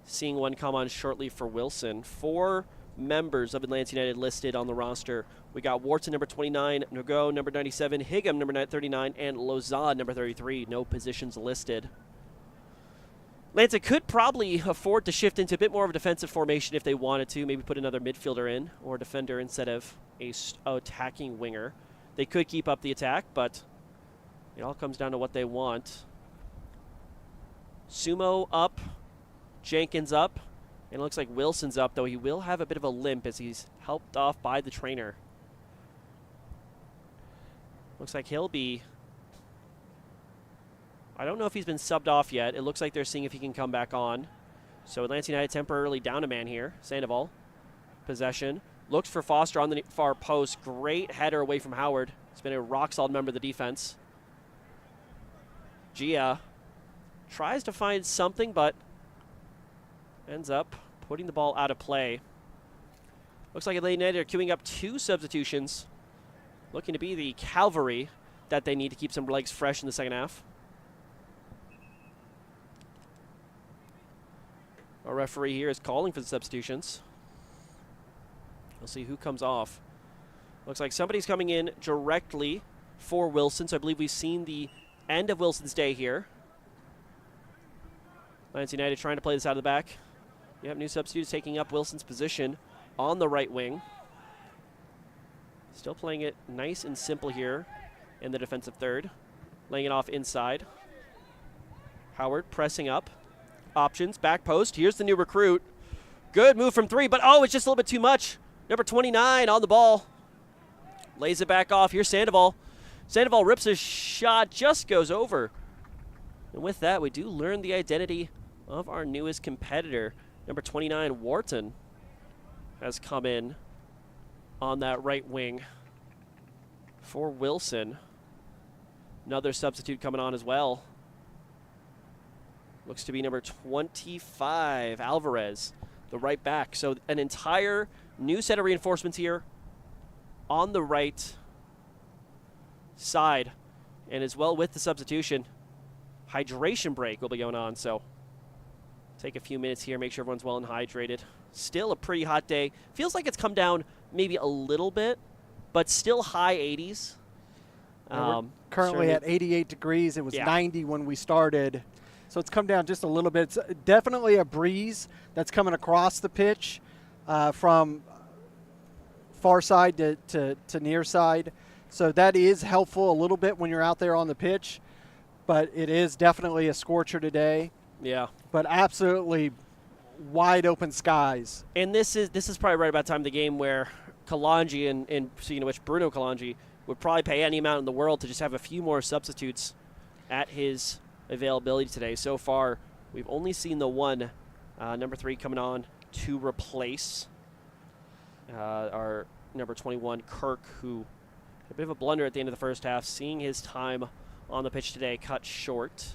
seeing one come on shortly for Wilson. 4 members of Atlanta United listed on the roster. We got Wharton, number 29, Nago, number 97, Higham, number 39, and Lozad, number 33. No positions listed. Atlanta could probably afford to shift into a bit more of a defensive formation if they wanted to. Maybe put another midfielder in or defender instead of a attacking winger. They could keep up the attack, but it all comes down to what they want. Sumo up, Jenkins up, and it looks like Wilson's up, though he will have a bit of a limp as he's helped off by the trainer. Looks like he'll be... I don't know if he's been subbed off yet. It looks like they're seeing if he can come back on. So Atlanta United temporarily down a man here. Sandoval, possession. Looks for Foster on the far post. Great header away from Howard. He's been a rock-solid member of the defense. Gia tries to find something, but ends up putting the ball out of play. Looks like Atlanta United are queuing up 2 substitutions, looking to be the cavalry that they need to keep some legs fresh in the second half. Our referee here is calling for the substitutions. We'll see who comes off. Looks like somebody's coming in directly for Wilson, so I believe we've seen the end of Wilson's day here. Atlanta United trying to play this out of the back. You have new substitutes taking up Wilson's position on the right wing. Still playing it nice and simple here in the defensive third. Laying it off inside. Howard pressing up. Options, back post. Here's the new recruit. Good move from 3, but oh, it's just a little bit too much. Number 29 on the ball. Lays it back off. Here's Sandoval. Sandoval rips a shot, just goes over. And with that, we do learn the identity of our newest competitor. Number 29, Wharton, has come in on that right wing for Wilson. Another substitute coming on as well. Looks to be number 25, Alvarez, the right back. So an entire new set of reinforcements here on the right side. And as well with the substitution, hydration break will be going on. So take a few minutes here, make sure everyone's well and hydrated. Still a pretty hot day. Feels like it's come down maybe a little bit, but still high 80s. We're currently at 88 degrees. It was 90 when we started. So it's come down just a little bit. It's definitely a breeze that's coming across the pitch from far side to near side. So that is helpful a little bit when you're out there on the pitch. But it is definitely a scorcher today. Yeah. But absolutely wide open skies. And this is probably right about the time of the game where Kalonji and speaking of which, Bruno Kalonji would probably pay any amount in the world to just have a few more substitutes at his availability today. So far, we've only seen the one, number 3 coming on to replace our number 21, Kirk, who had a bit of a blunder at the end of the first half, seeing his time on the pitch today cut short.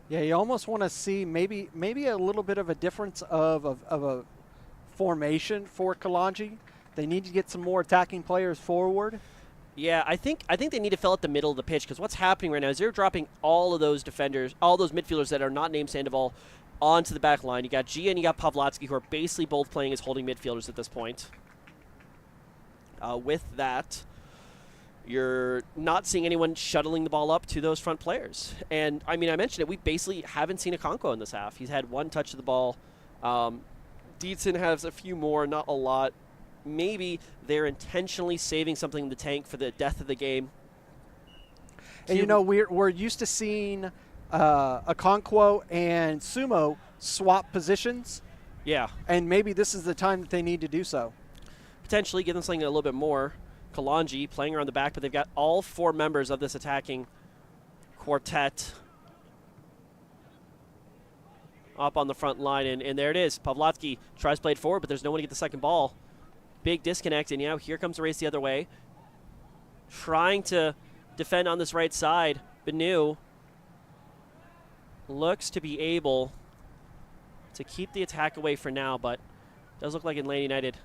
Yeah, you almost want to see maybe a little bit of a difference of a formation for Kalonji. They need to get some more attacking players forward. Yeah, I think they need to fill out the middle of the pitch, because what's happening right now is they're dropping all of those defenders, all those midfielders that are not named Sandoval onto the back line. You got Gia and you got Pavlotsky, who are basically both playing as holding midfielders at this point. With that, you're not seeing anyone shuttling the ball up to those front players. And, I mean, I mentioned it, we basically haven't seen Okonkwo in this half. He's had 1 touch of the ball. Dietzen has a few more, not a lot. Maybe they're intentionally saving something in the tank for the death of the game. And, you know, we're used to seeing Okonkwo and Sumo swap positions. Yeah. And maybe this is the time that they need to do so. Potentially give them something a little bit more. Kalonji playing around the back, but they've got all 4 members of this attacking quartet up on the front line. And there it is. Pavlotsky tries to play it forward, but there's no one to get the second ball. Big disconnect, and now here comes the race the other way. Trying to defend on this right side. Benu looks to be able to keep the attack away for now, but does look like Atlanta United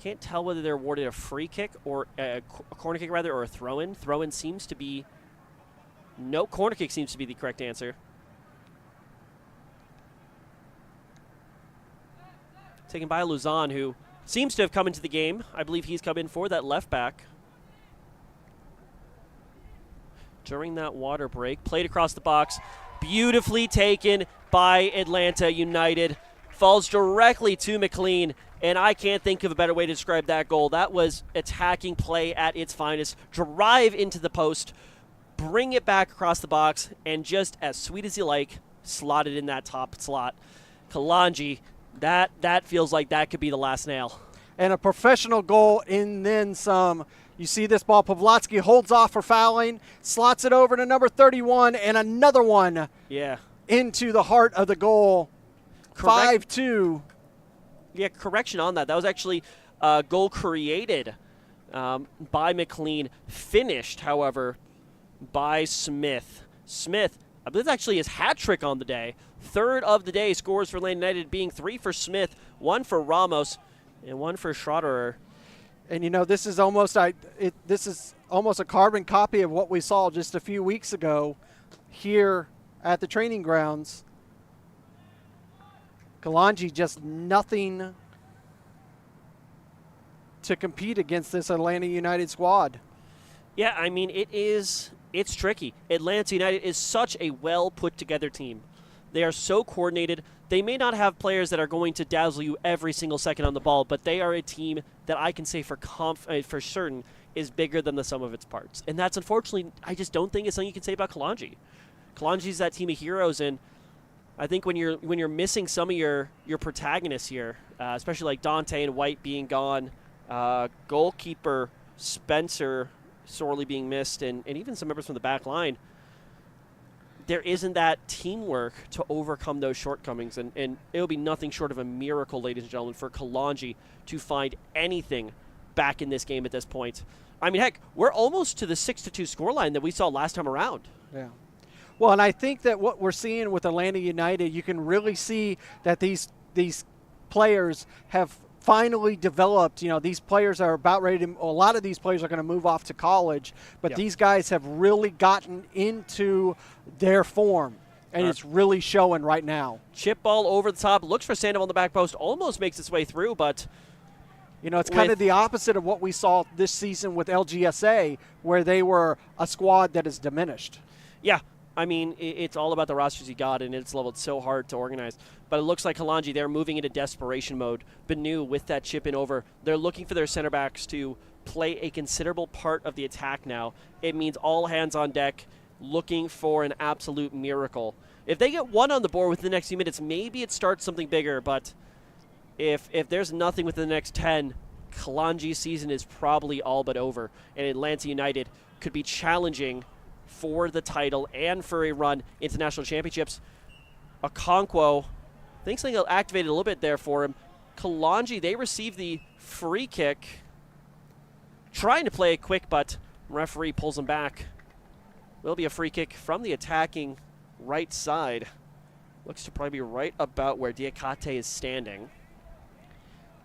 can't tell whether they're awarded a free kick or a corner kick rather, or a throw-in. Throw-in seems to be no, corner kick seems to be the correct answer. Taken by Luzon, who seems to have come into the game. I believe he's come in for that left back. During that water break, played across the box. Beautifully taken by Atlanta United. Falls directly to McLean, and I can't think of a better way to describe that goal. That was attacking play at its finest. Drive into the post, bring it back across the box, and just as sweet as you like, slot it in that top slot. Kalonji, that feels like that could be the last nail. And a professional goal and then some. You see this ball, Pavlotsky holds off for fouling, slots it over to number 31, and another one into the heart of the goal. 5-2. Yeah, correction on that. That was actually a goal created by McLean, finished, however, by Smith. Smith I believe that's actually his hat trick on the day. Third of the day scores for Atlanta United, being 3 for Smith, 1 for Ramos, and 1 for Schroeder. And this is almost a carbon copy of what we saw just a few weeks ago here at the training grounds. Kalonji just nothing to compete against this Atlanta United squad. Yeah, I mean, it's tricky. Atlanta United is such a well put together team. They are so coordinated. They may not have players that are going to dazzle you every single second on the ball, but they are a team that I can say for certain is bigger than the sum of its parts. And that's unfortunately, I just don't think it's something you can say about Kalonji. Kalonji's that team of heroes, and I think when you're missing some of your protagonists here, especially like Dante and White being gone, goalkeeper Spencer sorely being missed, and even some members from the back line, there isn't that teamwork to overcome those shortcomings, and it'll be nothing short of a miracle, ladies and gentlemen, for Kalonji to find anything back in this game at this point. I mean, heck, we're almost to the 6-2 scoreline that we saw last time around. Yeah. Well, and I think that what we're seeing with Atlanta United, you can really see that these players have finally developed. These players are about ready to, a lot of these players are going to move off to college, but these guys have really gotten into their form, and it's really showing right now. Chip ball over the top, looks for Sandoval on the back post, almost makes its way through, but it's kind of the opposite of what we saw this season with LGSA, where they were a squad that is diminished. Yeah. I mean, it's all about the rosters you got, and it's leveled so hard to organize. But it looks like Kalonji, they're moving into desperation mode. Benu with that chip in over. They're looking for their center backs to play a considerable part of the attack now. It means all hands on deck, looking for an absolute miracle. If they get one on the board within the next few minutes, maybe it starts something bigger. But if there's nothing within the next 10, Kalonji's season is probably all but over. And Atlanta United could be challenging for the title and for a run into national championships. Okonkwo, I think something activated a little bit there for him. Kalonji, they received the free kick. Trying to play it quick, but referee pulls him back. Will be a free kick from the attacking right side. Looks to probably be right about where Diakate is standing.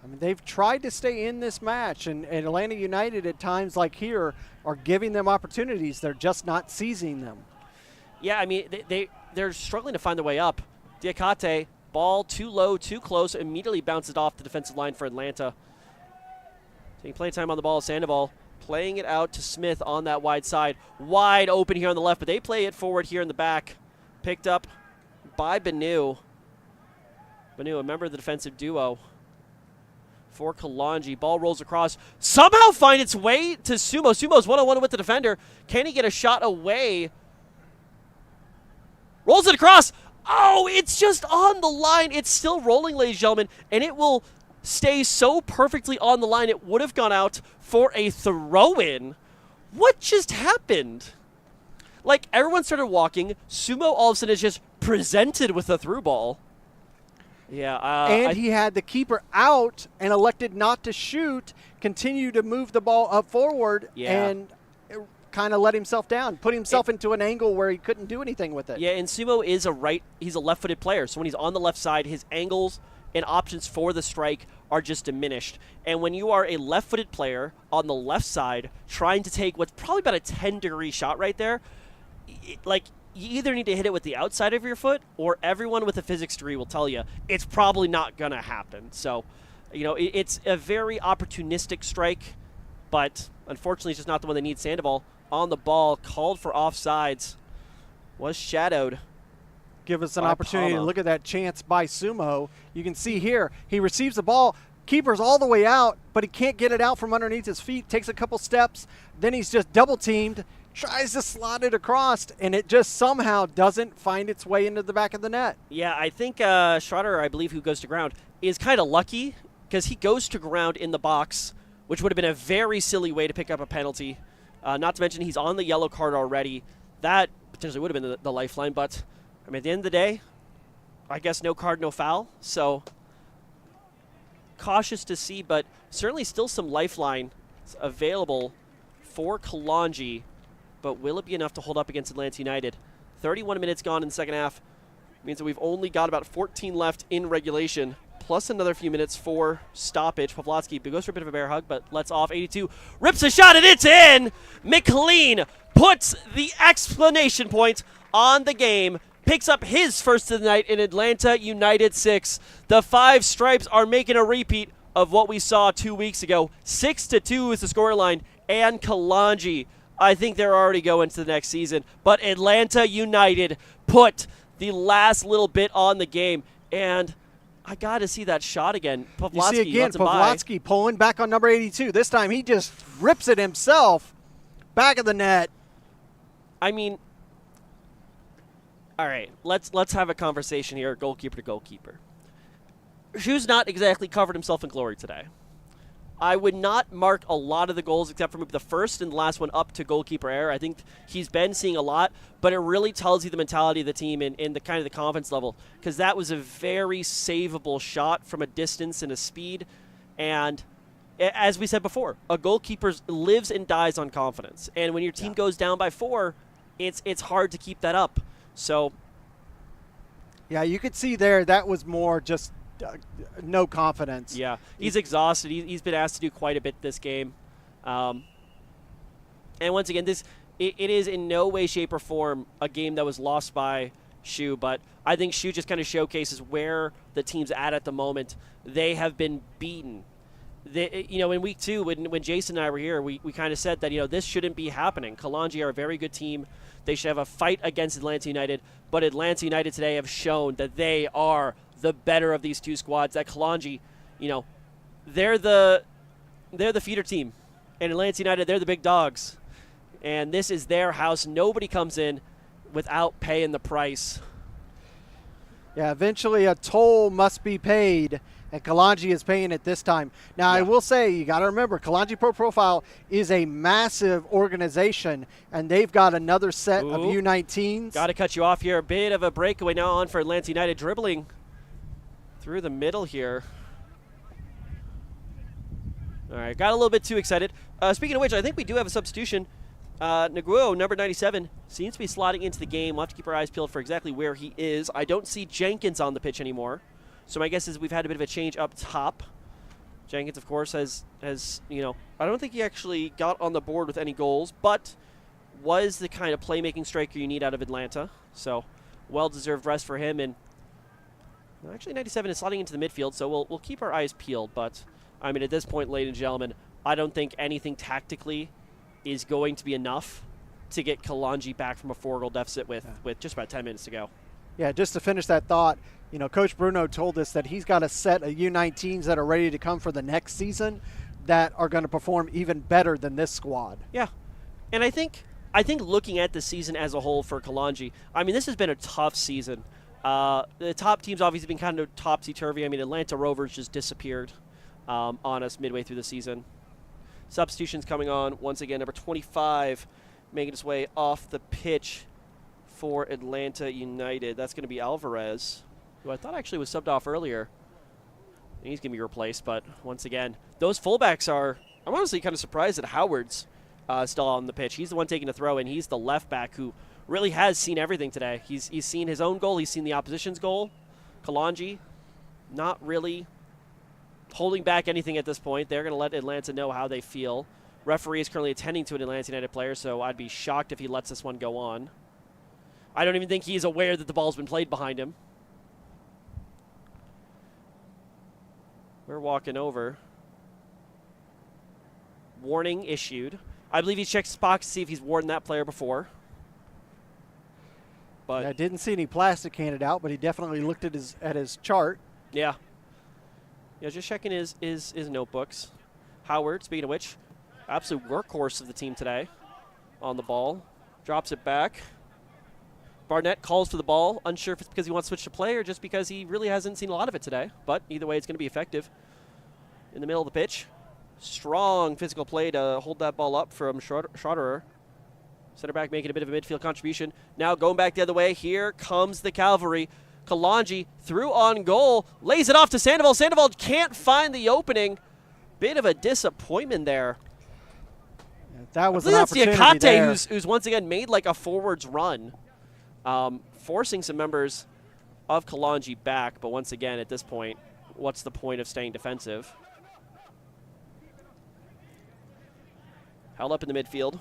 I mean, they've tried to stay in this match, and Atlanta United at times like here are giving them opportunities. They're just not seizing them. Yeah, I mean, they're struggling to find their way up. Diakate, ball too low, too close, immediately bounces off the defensive line for Atlanta. Taking playing time on the ball, Sandoval playing it out to Smith on that wide side. Wide open here on the left, but they play it forward here in the back. Picked up by Benu. Benu, a member of the defensive duo for Kalonji. Ball rolls across. Somehow find its way to Sumo. Sumo's one-on-one with the defender. Can he get a shot away? Rolls it across. Oh, it's just on the line. It's still rolling, ladies and gentlemen, and it will stay so perfectly on the line it would have gone out for a throw-in. What just happened? Like, everyone started walking. Sumo all of a sudden is just presented with a through ball. Yeah, and he had the keeper out and elected not to shoot, continue to move the ball up forward, and kind of let himself down, put himself into an angle where he couldn't do anything with it. Yeah, and Sumo is he's a left-footed player, so when he's on the left side, his angles and options for the strike are just diminished. And when you are a left-footed player on the left side trying to take what's probably about a 10-degree shot right there, you either need to hit it with the outside of your foot, or everyone with a physics degree will tell you it's probably not going to happen. So, it's a very opportunistic strike, but unfortunately it's just not the one that needs. Sandoval on the ball, called for offsides, was shadowed. Give us an opportunity to look at that chance by Sumo. You can see here, he receives the ball, keeper's all the way out, but he can't get it out from underneath his feet, takes a couple steps, then he's just double-teamed, tries to slot it across, and it just somehow doesn't find its way into the back of the net. Yeah, I think Schroeder, I believe, who goes to ground, is kind of lucky because he goes to ground in the box, which would have been a very silly way to pick up a penalty. Not to mention he's on the yellow card already. That potentially would have been the lifeline, but I mean, at the end of the day, I guess no card, no foul. So cautious to see, but certainly still some lifeline available for Kalonji. But will it be enough to hold up against Atlanta United? 31 minutes gone in the second half. Means that we've only got about 14 left in regulation, plus another few minutes for stoppage. Pavlotsky goes for a bit of a bear hug, but lets off. 82 rips a shot, and it's in! McLean puts the explanation point on the game, picks up his first of the night in Atlanta United 6. The Five Stripes are making a repeat of what we saw 2 weeks ago. 6-2 is the scoreline, and Kalonji, I think they're already going to the next season. But Atlanta United put the last little bit on the game, and I got to see that shot again. Pavlotsky, you see again, Pavlotsky pulling back on number 82. This time he just rips it himself. Back of the net. I mean, all right, let's have a conversation here, goalkeeper to goalkeeper. Shu's not exactly covered himself in glory today. I would not mark a lot of the goals except for maybe the first and the last one up to goalkeeper error. I think he's been seeing a lot, but it really tells you the mentality of the team and the kind of the confidence level, because that was a very savable shot from a distance and a speed. And as we said before, a goalkeeper lives and dies on confidence. And when your team goes down by 4, it's hard to keep that up. So, yeah, you could see there that was more just no confidence. Yeah, he's exhausted. He's been asked to do quite a bit this game. And once again, it is in no way, shape, or form a game that was lost by Shu, but I think Shu just kind of showcases where the team's at the moment. They have been beaten. In week 2, when Jason and I were here, we kind of said that, this shouldn't be happening. Kalonji are a very good team. They should have a fight against Atlanta United, but Atlanta United today have shown that they are the better of these two squads. That Kalonji, they're the feeder team, and Atlanta United, they're the big dogs. And this is their house. Nobody comes in without paying the price. Yeah, eventually a toll must be paid, and Kalonji is paying it this time. Now, I will say, you got to remember, Kalonji Pro Profile is a massive organization, and they've got another set of U19s. Got to cut you off here. A bit of a breakaway now on for Atlanta United, dribbling through the middle here. All right, got a little bit too excited. Speaking of which, I think we do have a substitution. Neguo, number 97, seems to be slotting into the game. We'll have to keep our eyes peeled for exactly where he is. I don't see Jenkins on the pitch anymore. So my guess is we've had a bit of a change up top. Jenkins, of course, has I don't think he actually got on the board with any goals, but was the kind of playmaking striker you need out of Atlanta. So well-deserved rest for him. And actually 97 is slotting into the midfield, so we'll keep our eyes peeled. But, I mean, at this point, ladies and gentlemen, I don't think anything tactically is going to be enough to get Kalonji back from a 4-goal deficit with just about 10 minutes to go. Yeah, just to finish that thought, Coach Bruno told us that he's got a set of U19s that are ready to come for the next season that are going to perform even better than this squad. Yeah, and I think looking at the season as a whole for Kalonji, I mean, this has been a tough season. The top teams obviously been kind of topsy-turvy. I mean, Atlanta Rovers just disappeared on us midway through the season. Substitutions coming on once again. Number 25 making his way off the pitch for Atlanta United. That's going to be Alvarez, who I thought actually was subbed off earlier. He's going to be replaced, but once again, those fullbacks are, I'm honestly kind of surprised that Howard's still on the pitch. He's the one taking the throw, and he's the left back who really has seen everything today. He's seen his own goal. He's seen the opposition's goal. Kalonji, not really holding back anything at this point. They're going to let Atlanta know how they feel. Referee is currently attending to an Atlanta United player, so I'd be shocked if he lets this one go on. I don't even think he's aware that the ball's been played behind him. We're walking over. Warning issued. I believe he checked his box to see if he's warned that player before. But I didn't see any plastic handed out, but he definitely looked at his chart. Yeah. Yeah, just checking his notebooks. Howard, speaking of which, absolute workhorse of the team today on the ball. Drops it back. Barnett calls for the ball, unsure if it's because he wants to switch to play or just because he really hasn't seen a lot of it today. But either way, it's going to be effective. In the middle of the pitch. Strong physical play to hold that ball up from Schroederer. Center back making a bit of a midfield contribution. Now going back the other way. Here comes the cavalry. Kalonji through on goal. Lays it off to Sandoval. Sandoval can't find the opening. Bit of a disappointment there. That was an opportunity there. who's once again made like a forwards run. forcing some members of Kalonji back. But once again, at this point, what's the point of staying defensive? Held up in the midfield.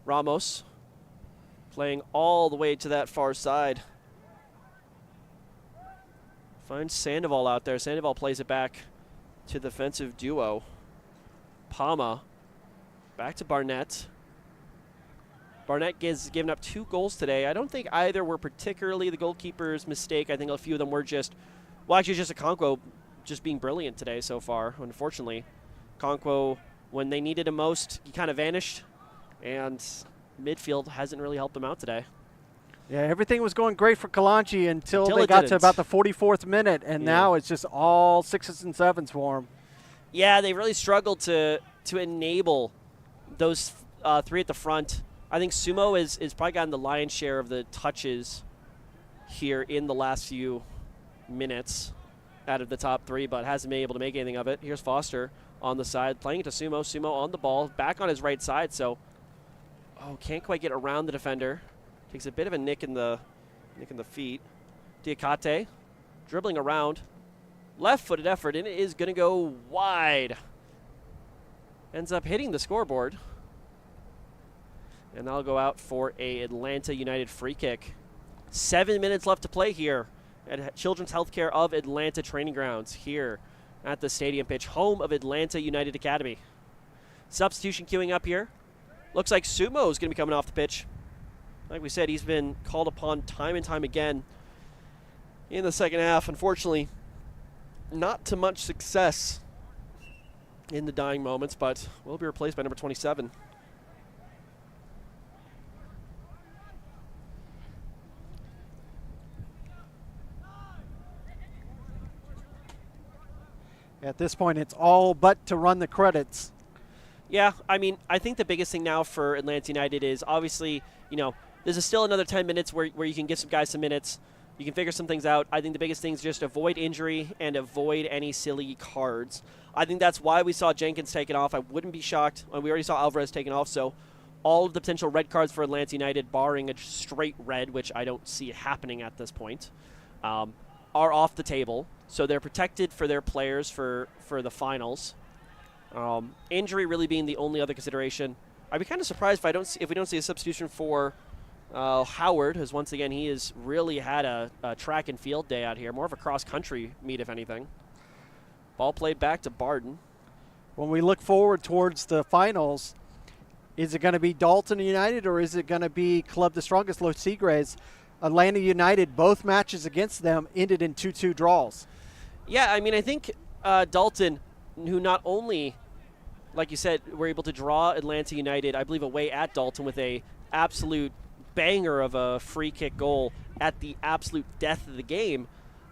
Ramos playing all the way to that far side. Finds Sandoval out there. Sandoval plays it back to the defensive duo. Palma back to Barnett. Barnett has given up 2 goals today. I don't think either were particularly the goalkeeper's mistake. I think a few of them were just, well, actually just a Conquo just being brilliant today so far, unfortunately. Conquo, when they needed him most, he kind of vanished, and midfield hasn't really helped him out today. Yeah, everything was going great for Kalonji until they got to about the 44th minute, and now it's just all 6s and 7s for him. Yeah, they really struggled to enable those 3 at the front. I think Sumo is probably gotten the lion's share of the touches here in the last few minutes out of the top 3, but hasn't been able to make anything of it. Here's Foster on the side, playing it to Sumo. Sumo on the ball, back on his right side, so can't quite get around the defender. Takes a bit of a nick in the feet. Diakate dribbling around. Left-footed effort, and it is going to go wide. Ends up hitting the scoreboard. And that'll go out for a Atlanta United free kick. 7 minutes left to play here at Children's Healthcare of Atlanta Training Grounds here at the stadium pitch, home of Atlanta United Academy. Substitution queuing up here. Looks like Sumo is going to be coming off the pitch. Like we said, he's been called upon time and time again in the second half. Unfortunately, not to much success in the dying moments, but will be replaced by number 27. At this point, it's all but to run the credits. Yeah, I mean, I think the biggest thing now for Atlanta United is obviously, there's still another 10 minutes where you can give some guys some minutes. You can figure some things out. I think the biggest thing is just avoid injury and avoid any silly cards. I think that's why we saw Jenkins taken off. I wouldn't be shocked. We already saw Alvarez taken off, so all of the potential red cards for Atlanta United, barring a straight red, which I don't see happening at this point, are off the table. So they're protected for their players for the finals. Injury really being the only other consideration. I'd be kind of surprised if we don't see a substitution for Howard, as once again he has really had a track and field day out here. More of a cross-country meet, if anything. Ball played back to Barden. When we look forward towards the finals, is it going to be Dalton United or is it going to be Club the Strongest, Los Tigres? Atlanta United, both matches against them ended in 2-2 draws. Yeah, I mean, I think Dalton, who not only, like you said, were able to draw Atlanta United, I believe, away at Dalton with a absolute banger of a free kick goal at the absolute death of the game,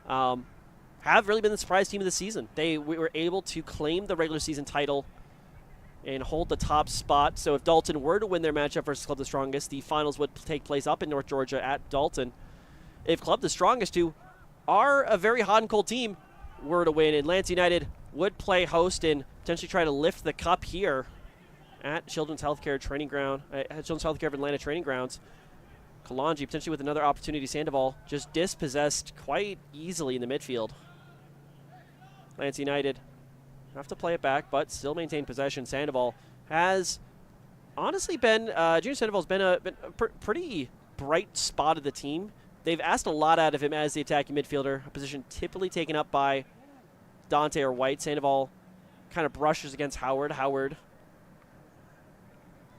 have really been the surprise team of the season. We were able to claim the regular season title and hold the top spot. So if Dalton were to win their matchup versus Club the Strongest, the finals would take place up in North Georgia at Dalton. If Club the Strongest, who are a very hot and cold team, were to win, Atlanta United would play host and potentially try to lift the cup here at Children's Healthcare Training Ground, Children's Healthcare of Atlanta Training Grounds. Kalonji potentially with another opportunity. Sandoval just dispossessed quite easily in the midfield. Atlanta United have to play it back, but still maintain possession. Sandoval has honestly been, Junior Sandoval's been a pretty bright spot of the team. They've asked a lot out of him as the attacking midfielder, a position typically taken up by Dante or White. Sandoval kind of brushes against Howard. Howard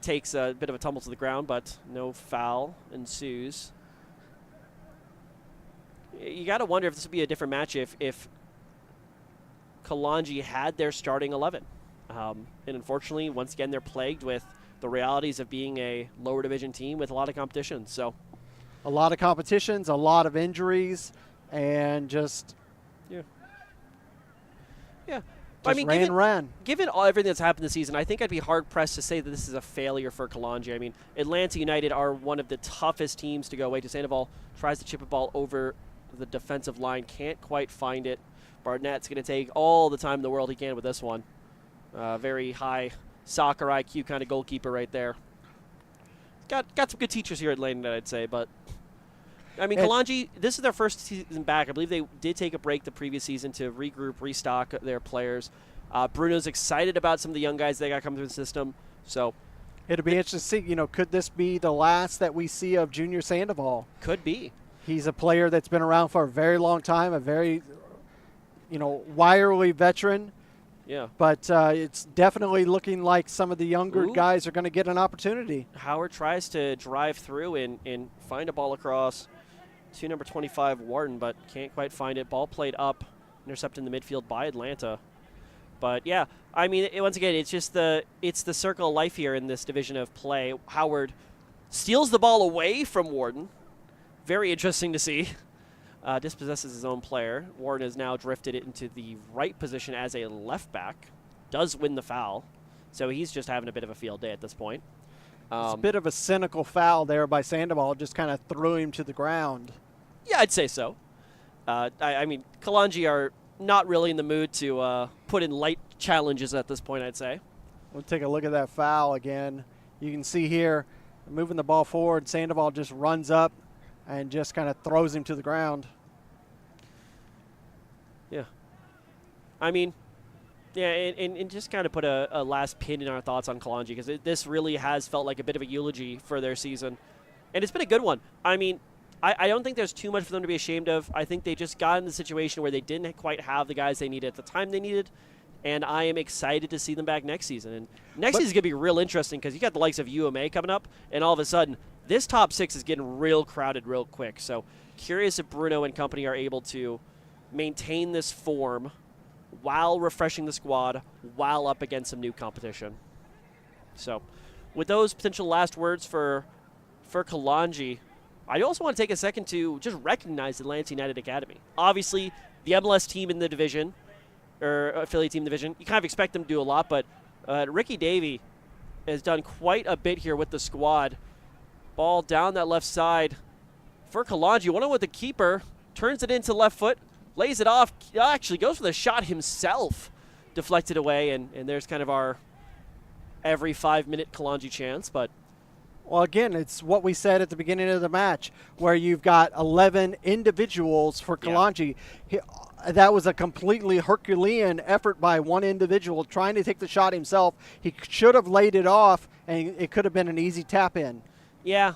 takes a bit of a tumble to the ground, but no foul ensues. You got to wonder if this would be a different match if Kalonji had their starting 11. And unfortunately, once again, they're plagued with the realities of being a lower division team with a lot of competition. So, a lot of competitions, a lot of injuries, and just I mean, given everything that's happened this season, I think I'd be hard-pressed to say that this is a failure for Kalonji. I mean, Atlanta United are one of the toughest teams to go away to. Sandoval tries to chip a ball over the defensive line, can't quite find it. Barnett's going to take all the time in the world he can with this one. Very high soccer IQ kind of goalkeeper right there. Got some good teachers here at Atlanta, I'd say, but I mean, Kalonji, this is their first season back. I believe they did take a break the previous season to regroup, restock their players. Bruno's excited about some of the young guys they got coming through the system. So it'll be interesting to see, could this be the last that we see of Junior Sandoval? Could be. He's a player that's been around for a very long time, a very, wirely veteran. Yeah. But it's definitely looking like some of the younger guys are going to get an opportunity. Howard tries to drive through and find a ball across to number 25, Wharton, but can't quite find it. Ball played up, intercepted in the midfield by Atlanta. But, yeah, I mean, once again, it's just the circle of life here in this division of play. Howard steals the ball away from Wharton. Very interesting to see. Dispossesses his own player. Wharton has now drifted it into the right position as a left back. Does win the foul. So he's just having a bit of a field day at this point. It's a bit of a cynical foul there by Sandoval. Just kind of threw him to the ground. Yeah, I'd say so. I mean, Kalonji are not really in the mood to put in light challenges at this point, I'd say. We'll take a look at that foul again. You can see here, moving the ball forward, Sandoval just runs up and just kind of throws him to the ground. Yeah. I mean, yeah, and just kind of put a last pin in our thoughts on Kalonji, because this really has felt like a bit of a eulogy for their season. And it's been a good one. I mean, I don't think there's too much for them to be ashamed of. I think they just got in the situation where they didn't quite have the guys they needed at the time they needed. And I am excited to see them back next season. And next season is going to be real interesting, because you got the likes of UMA coming up, and all of a sudden, this top six is getting real crowded real quick. So curious if Bruno and company are able to maintain this form while refreshing the squad, while up against some new competition. So with those potential last words for Kalonji, I also want to take a second to just recognize the Atlanta United Academy. Obviously, the MLS team in the division, or affiliate team in the division, you kind of expect them to do a lot, but Ricky Davey has done quite a bit here with the squad. Ball down that left side for Kalonji. One with the keeper, turns it into left foot, lays it off, actually goes for the shot himself, deflected away, and there's kind of our every 5-minute Kalonji chance. But well, again, it's what we said at the beginning of the match, where you've got 11 individuals for Kalonji. Yeah. That was a completely Herculean effort by one individual trying to take the shot himself. He should have laid it off, and it could have been an easy tap in. Yeah,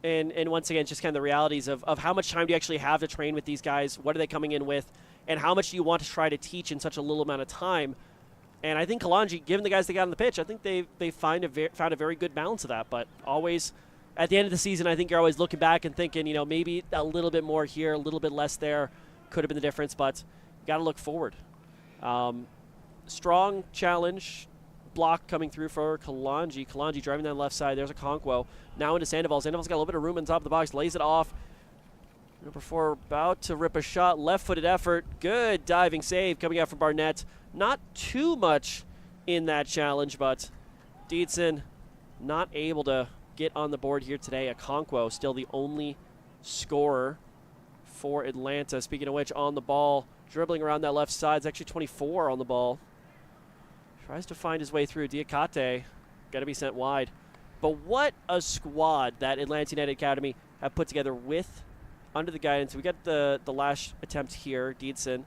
and once again, just kind of the realities of how much time do you actually have to train with these guys, what are they coming in with, and how much do you want to try to teach in such a little amount of time. And I think Kalonji, given the guys they got on the pitch, I think they found a very good balance of that. But always, at the end of the season, I think you're always looking back and thinking, maybe a little bit more here, a little bit less there could have been the difference, but you got to look forward. Strong challenge. Block coming through for Kalonji. Kalonji driving down the left side. There's a Conquo. Now into Sandoval. Sandoval's got a little bit of room on top of the box. Lays it off. Number 4 about to rip a shot. Left-footed effort. Good diving save coming out from Barnett. Not too much in that challenge, but Dietzen not able to get on the board here today. A Conquo still the only scorer for Atlanta. Speaking of which, on the ball, dribbling around that left side. It's actually 24 on the ball. Tries to find his way through. Diakate got to be sent wide. But what a squad that Atlanta United Academy have put together with under the guidance. We got the last attempt here. Dietzen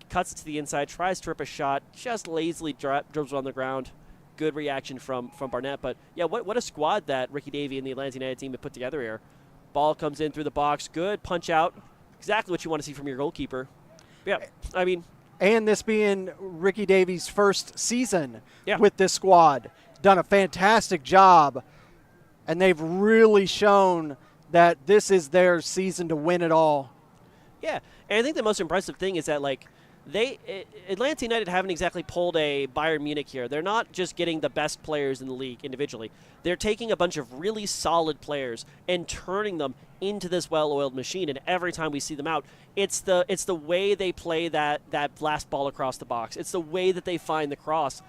cuts it to the inside, tries to rip a shot, just lazily dribbles on the ground. Good reaction from Barnett. But, yeah, what a squad that Ricky Davey and the Atlanta United team have put together here. Ball comes in through the box. Good punch out. Exactly what you want to see from your goalkeeper. Yeah, I mean, and this being Ricky Davey's first season with this squad, done a fantastic job, and they've really shown that this is their season to win it all. Yeah, and I think the most impressive thing is that, Atlanta United haven't exactly pulled a Bayern Munich here. They're not just getting the best players in the league individually. They're taking a bunch of really solid players and turning them into this well-oiled machine. And every time we see them out, it's the way they play that last ball across the box. It's the way that they find the cross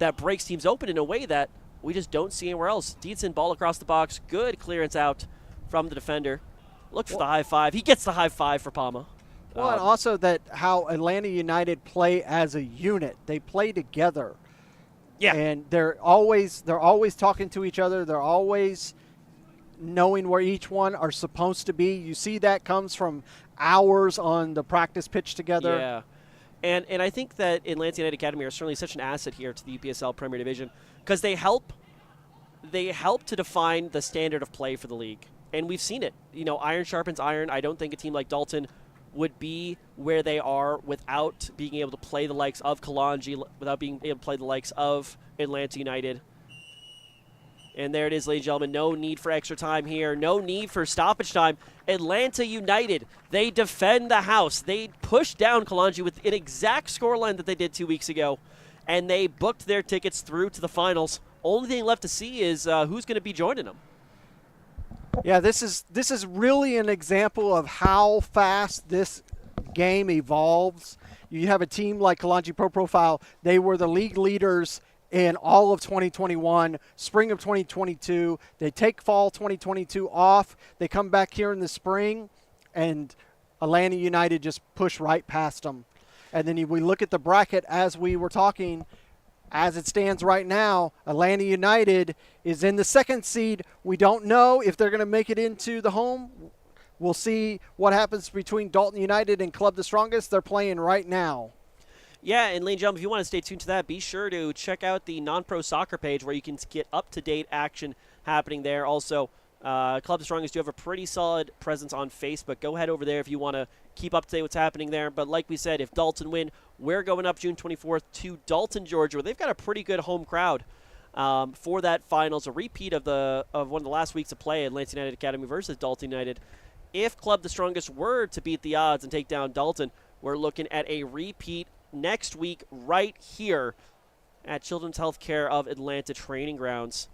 that breaks teams open in a way that we just don't see anywhere else. Dietzen, ball across the box. Good clearance out from the defender. Look for the high five. He gets the high five for Palma. Well, and also that how Atlanta United play as a unit. They play together. Yeah. And they're always talking to each other. They're always knowing where each one are supposed to be. You see that comes from hours on the practice pitch together. Yeah. And I think that Atlanta United Academy are certainly such an asset here to the UPSL Premier Division because they help to define the standard of play for the league. And we've seen it. You know, iron sharpens iron. I don't think a team like Dalton would be where they are without being able to play the likes of Kalonji, without being able to play the likes of Atlanta United. And there it is, ladies and gentlemen. No need for extra time here. No need for stoppage time. Atlanta United, they defend the house. They push down Kalonji with an exact scoreline that they did 2 weeks ago. And they booked their tickets through to the finals. Only thing left to see is who's going to be joining them. Yeah, this is really an example of how fast this game evolves. You have a team like Kalonji Pro Profile. They were the league leaders in all of 2021, spring of 2022. They take fall 2022 off. They come back here in the spring, and Atlanta United just push right past them. And then we look at the bracket as we were talking. As it stands right now, Atlanta United is in the 2nd seed. We don't know if they're going to make it into the home. We'll see what happens between Dalton United and Club the Strongest. They're playing right now. Yeah, and ladies and gentlemen, if you want to stay tuned to that, be sure to check out the non-pro soccer page where you can get up-to-date action happening there. Also, Club the Strongest do have a pretty solid presence on Facebook. Go head over there if you want to keep up to date what's happening there. But like we said, if Dalton win, we're going up June 24th to Dalton, Georgia, where they've got a pretty good home crowd for that finals, a repeat of one of the last weeks of play, Atlanta United Academy versus Dalton United. If Club the Strongest were to beat the odds and take down Dalton, we're looking at a repeat next week right here at Children's Healthcare of Atlanta Training Grounds.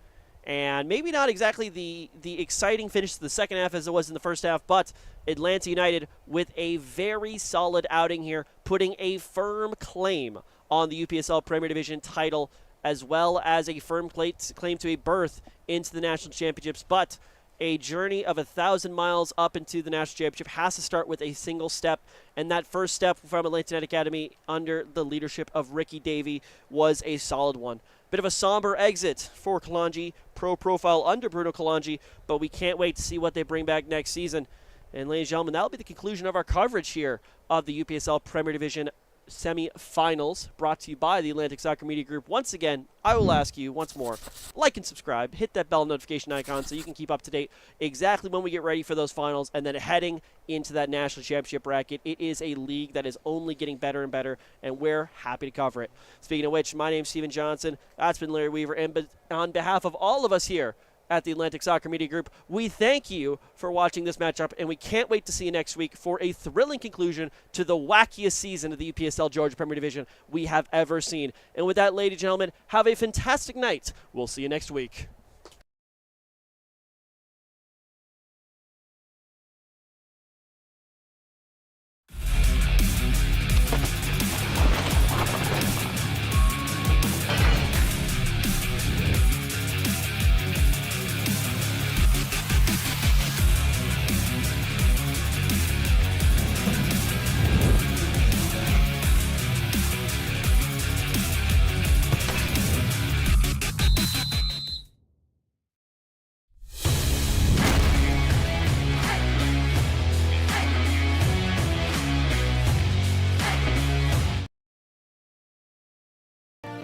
And maybe not exactly the exciting finish to the second half as it was in the first half, but Atlanta United with a very solid outing here, putting a firm claim on the UPSL Premier Division title, as well as a firm claim to a berth into the national championships. But a journey of 1,000 miles up into the national championship has to start with a single step, and that first step from Atlanta United Academy under the leadership of Ricky Davey was a solid one. Bit of a somber exit for Kalonji Pro Profile under Bruno Kalonji, but we can't wait to see what they bring back next season. And ladies and gentlemen, that'll be the conclusion of our coverage here of the UPSL Premier Division semi-finals, brought to you by the Atlantic Soccer Media Group. Once again, I will ask you once more, like and subscribe, hit that bell notification icon so you can keep up to date exactly when we get ready for those finals, and then heading into that national championship bracket. It is a league that is only getting better and better, and we're happy to cover it. Speaking of which, my name's Steven Johnson. That's been Larry Weaver, and on behalf of all of us here at the Atlantic Soccer Media Group, we thank you for watching this matchup, and we can't wait to see you next week for a thrilling conclusion to the wackiest season of the UPSL Georgia Premier Division we have ever seen. And with that, ladies and gentlemen, have a fantastic night. We'll see you next week.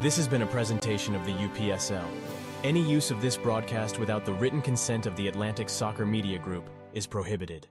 This has been a presentation of the UPSL. Any use of this broadcast without the written consent of the Atlantic Soccer Media Group is prohibited.